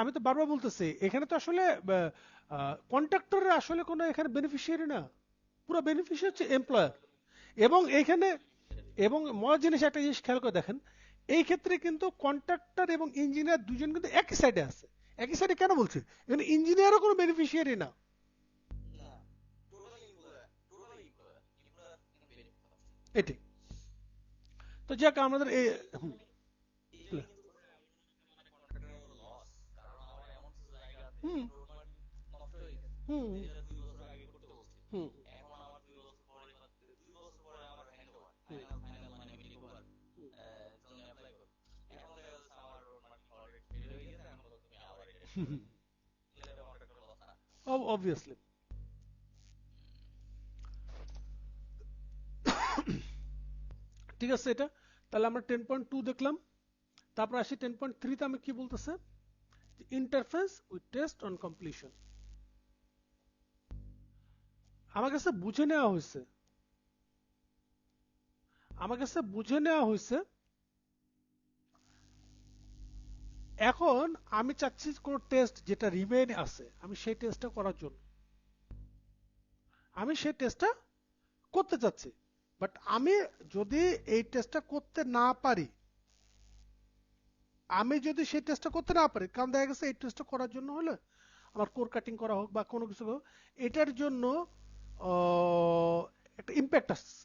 Speaker 1: আমি তো বারবার বলতেছি এখানে তো আসলে কন্ট্রাক্টরের আসলে কোনো এখানে বেনিফিশিয়ারি না, পুরো বেনিফিশিয়ারি হচ্ছে এমপ্লয়ার। এবং এখানে
Speaker 2: বেনিফিশিয়ারি।
Speaker 1: এবং মজার জিনিস, একটা জিনিস খেয়াল করে দেখেন, এই ক্ষেত্রে কিন্তু কন্ট্রাক্টর এবং ইঞ্জিনিয়ার দুজন কিন্তু একই সাইডে আছে। একই সাইডে কেন বলছি, এখানে ইঞ্জিনিয়ারও কোনো বেনিফিশিয়ারি না।
Speaker 2: না, totally employer, totally employer, employer কিন্তু বেনিফিট পাচ্ছে।
Speaker 1: এটি তো যাক আমাদের এই হুম
Speaker 2: এই জায়গায় কিন্তু মানে কন্ট্রাক্টরের লস, কারণ আমার এমন কিছু জায়গা আছে
Speaker 1: হুম
Speaker 2: রোডমার্ক নষ্ট হয়ে গেছে,
Speaker 1: হুম
Speaker 2: যেটা 2 বছর আগে করতে বলছি।
Speaker 1: হুম
Speaker 2: এখন আমার 2 বছর পরে, বা 2 বছর পরে আমার হ্যান্ড ওভার,
Speaker 1: হুম
Speaker 2: ফাইনাল ফাইনাল মানে আমি টেক ওভার জন্য অ্যাপ্লাই করব। এখন দেখা যাচ্ছে আমার রোডমার্ক অলরেডি রেডি হয়ে গেছে, এখন বলতে তুমি আবার এটা শুরু
Speaker 1: হুম।
Speaker 2: করো। তাহলে এটা কন্ট্রাক্টরের লস না?
Speaker 1: অবভিয়াসলি। ঠিক আছে, এটা তাহলে আমরা 10.2 দেখলাম। তারপর আসি 10.3 তে আমি কি বলতেছে, interface with test on completion. আমার কাছে বুঝে নেওয়া হয়েছে, আমার কাছে বুঝে নেওয়া হয়েছে এখন আমি চাচ্ছি কোন টেস্ট যেটা রিমেইন আছে আমি সেই টেস্টটা করার জন্য, আমি সেই টেস্টটা করতে চাচ্ছি। বাট আমি যদি এই টেস্টটা করতে না পারি, আমি যদি সেই টেস্টটা করতে না পারি, কারণ দেখা গেছে এই টেস্টটা করার জন্য হলে আমার কোর কাটিং করা হোক বা কোনো কিছু হোক, এটার জন্য একটা ইম্প্যাক্ট আসছে।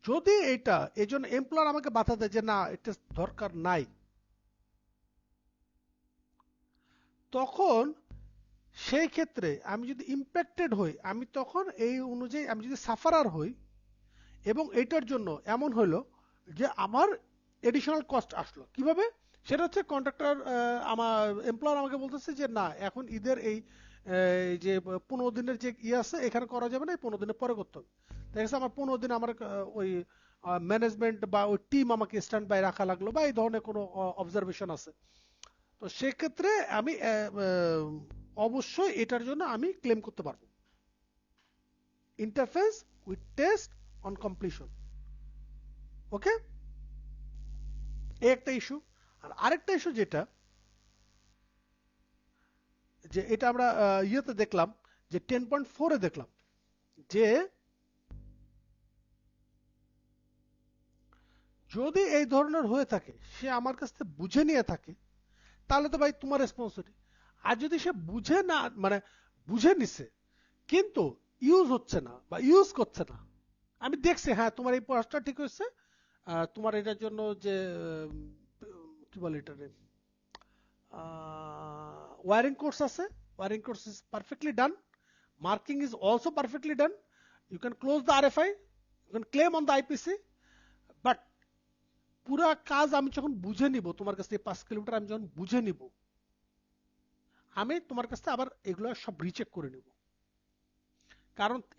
Speaker 1: যদি এটা এই জন্য এমপ্লয়ার আমাকে বাধা দেয় যে না এটা দরকার নাই, তখন সেই ক্ষেত্রে আমি যদি ইম্প্যাক্টেড হই, আমি তখন এই অনুযায়ী আমি যদি সাফারার হই, এবং এটার জন্য এমন হলো যে আমার এডিশনাল কস্ট আসলো কিভাবে, সেটা হচ্ছে কন্ট্রাক্টর আমার এমপ্লয়ার আমাকে বলতেছে যে না এখন ঈদের এই যে 15 দিনের যে ইয়ে আছে এখানে করা যাবে না, এই 15 দিনের পরে করতে হবে। দেখা গেছে আমার 15 দিন আমার ওই ম্যানেজমেন্ট বা ওই টিম আমাকে স্ট্যান্ড বাই রাখা লাগলো, বা এই ধরনের কোনো অবজারভেশন আছে। তো সেক্ষেত্রে আমি অবশ্যই এটার জন্য আমি ক্লেম করতে পারবো interface with test on completion. Okay, এই একটা ইস্যু। আর আরেকটা ইস্যু যেটা, যে এটা আমরা ইয়েতে দেখলাম, যে 10.4-এ দেখলাম যে যদি এই ধরনের হয়ে থাকে, সে আমার কাছ থেকে বুঝে নিয়ে থাকে, তাহলে তো ভাই তোমার রেসপন্সিবিলিটি। আর যদি সে বুঝে না, মানে বুঝে নিছে কিন্তু ইউজ হচ্ছে না বা ইউজ করছে না, আমি দেখছি হ্যাঁ তোমার এই প্রয়াসটা ঠিক হয়েছে, তোমার এটার জন্য যে কি বলে এটা, ওয়ারিং কোর্স আছে, wearing course is perfectly done, marking is also perfectly done, you can close the RFI, you can claim on the IPC. But পুরা কাজ আমি যখন বুঝে নিব, তোমার কাছ থেকে 5 কিলোমিটার আমি যখন বুঝে নিব, আমি তোমার কাছ থেকে আবার এগুলো সব রিচেক করে নিব। কারণ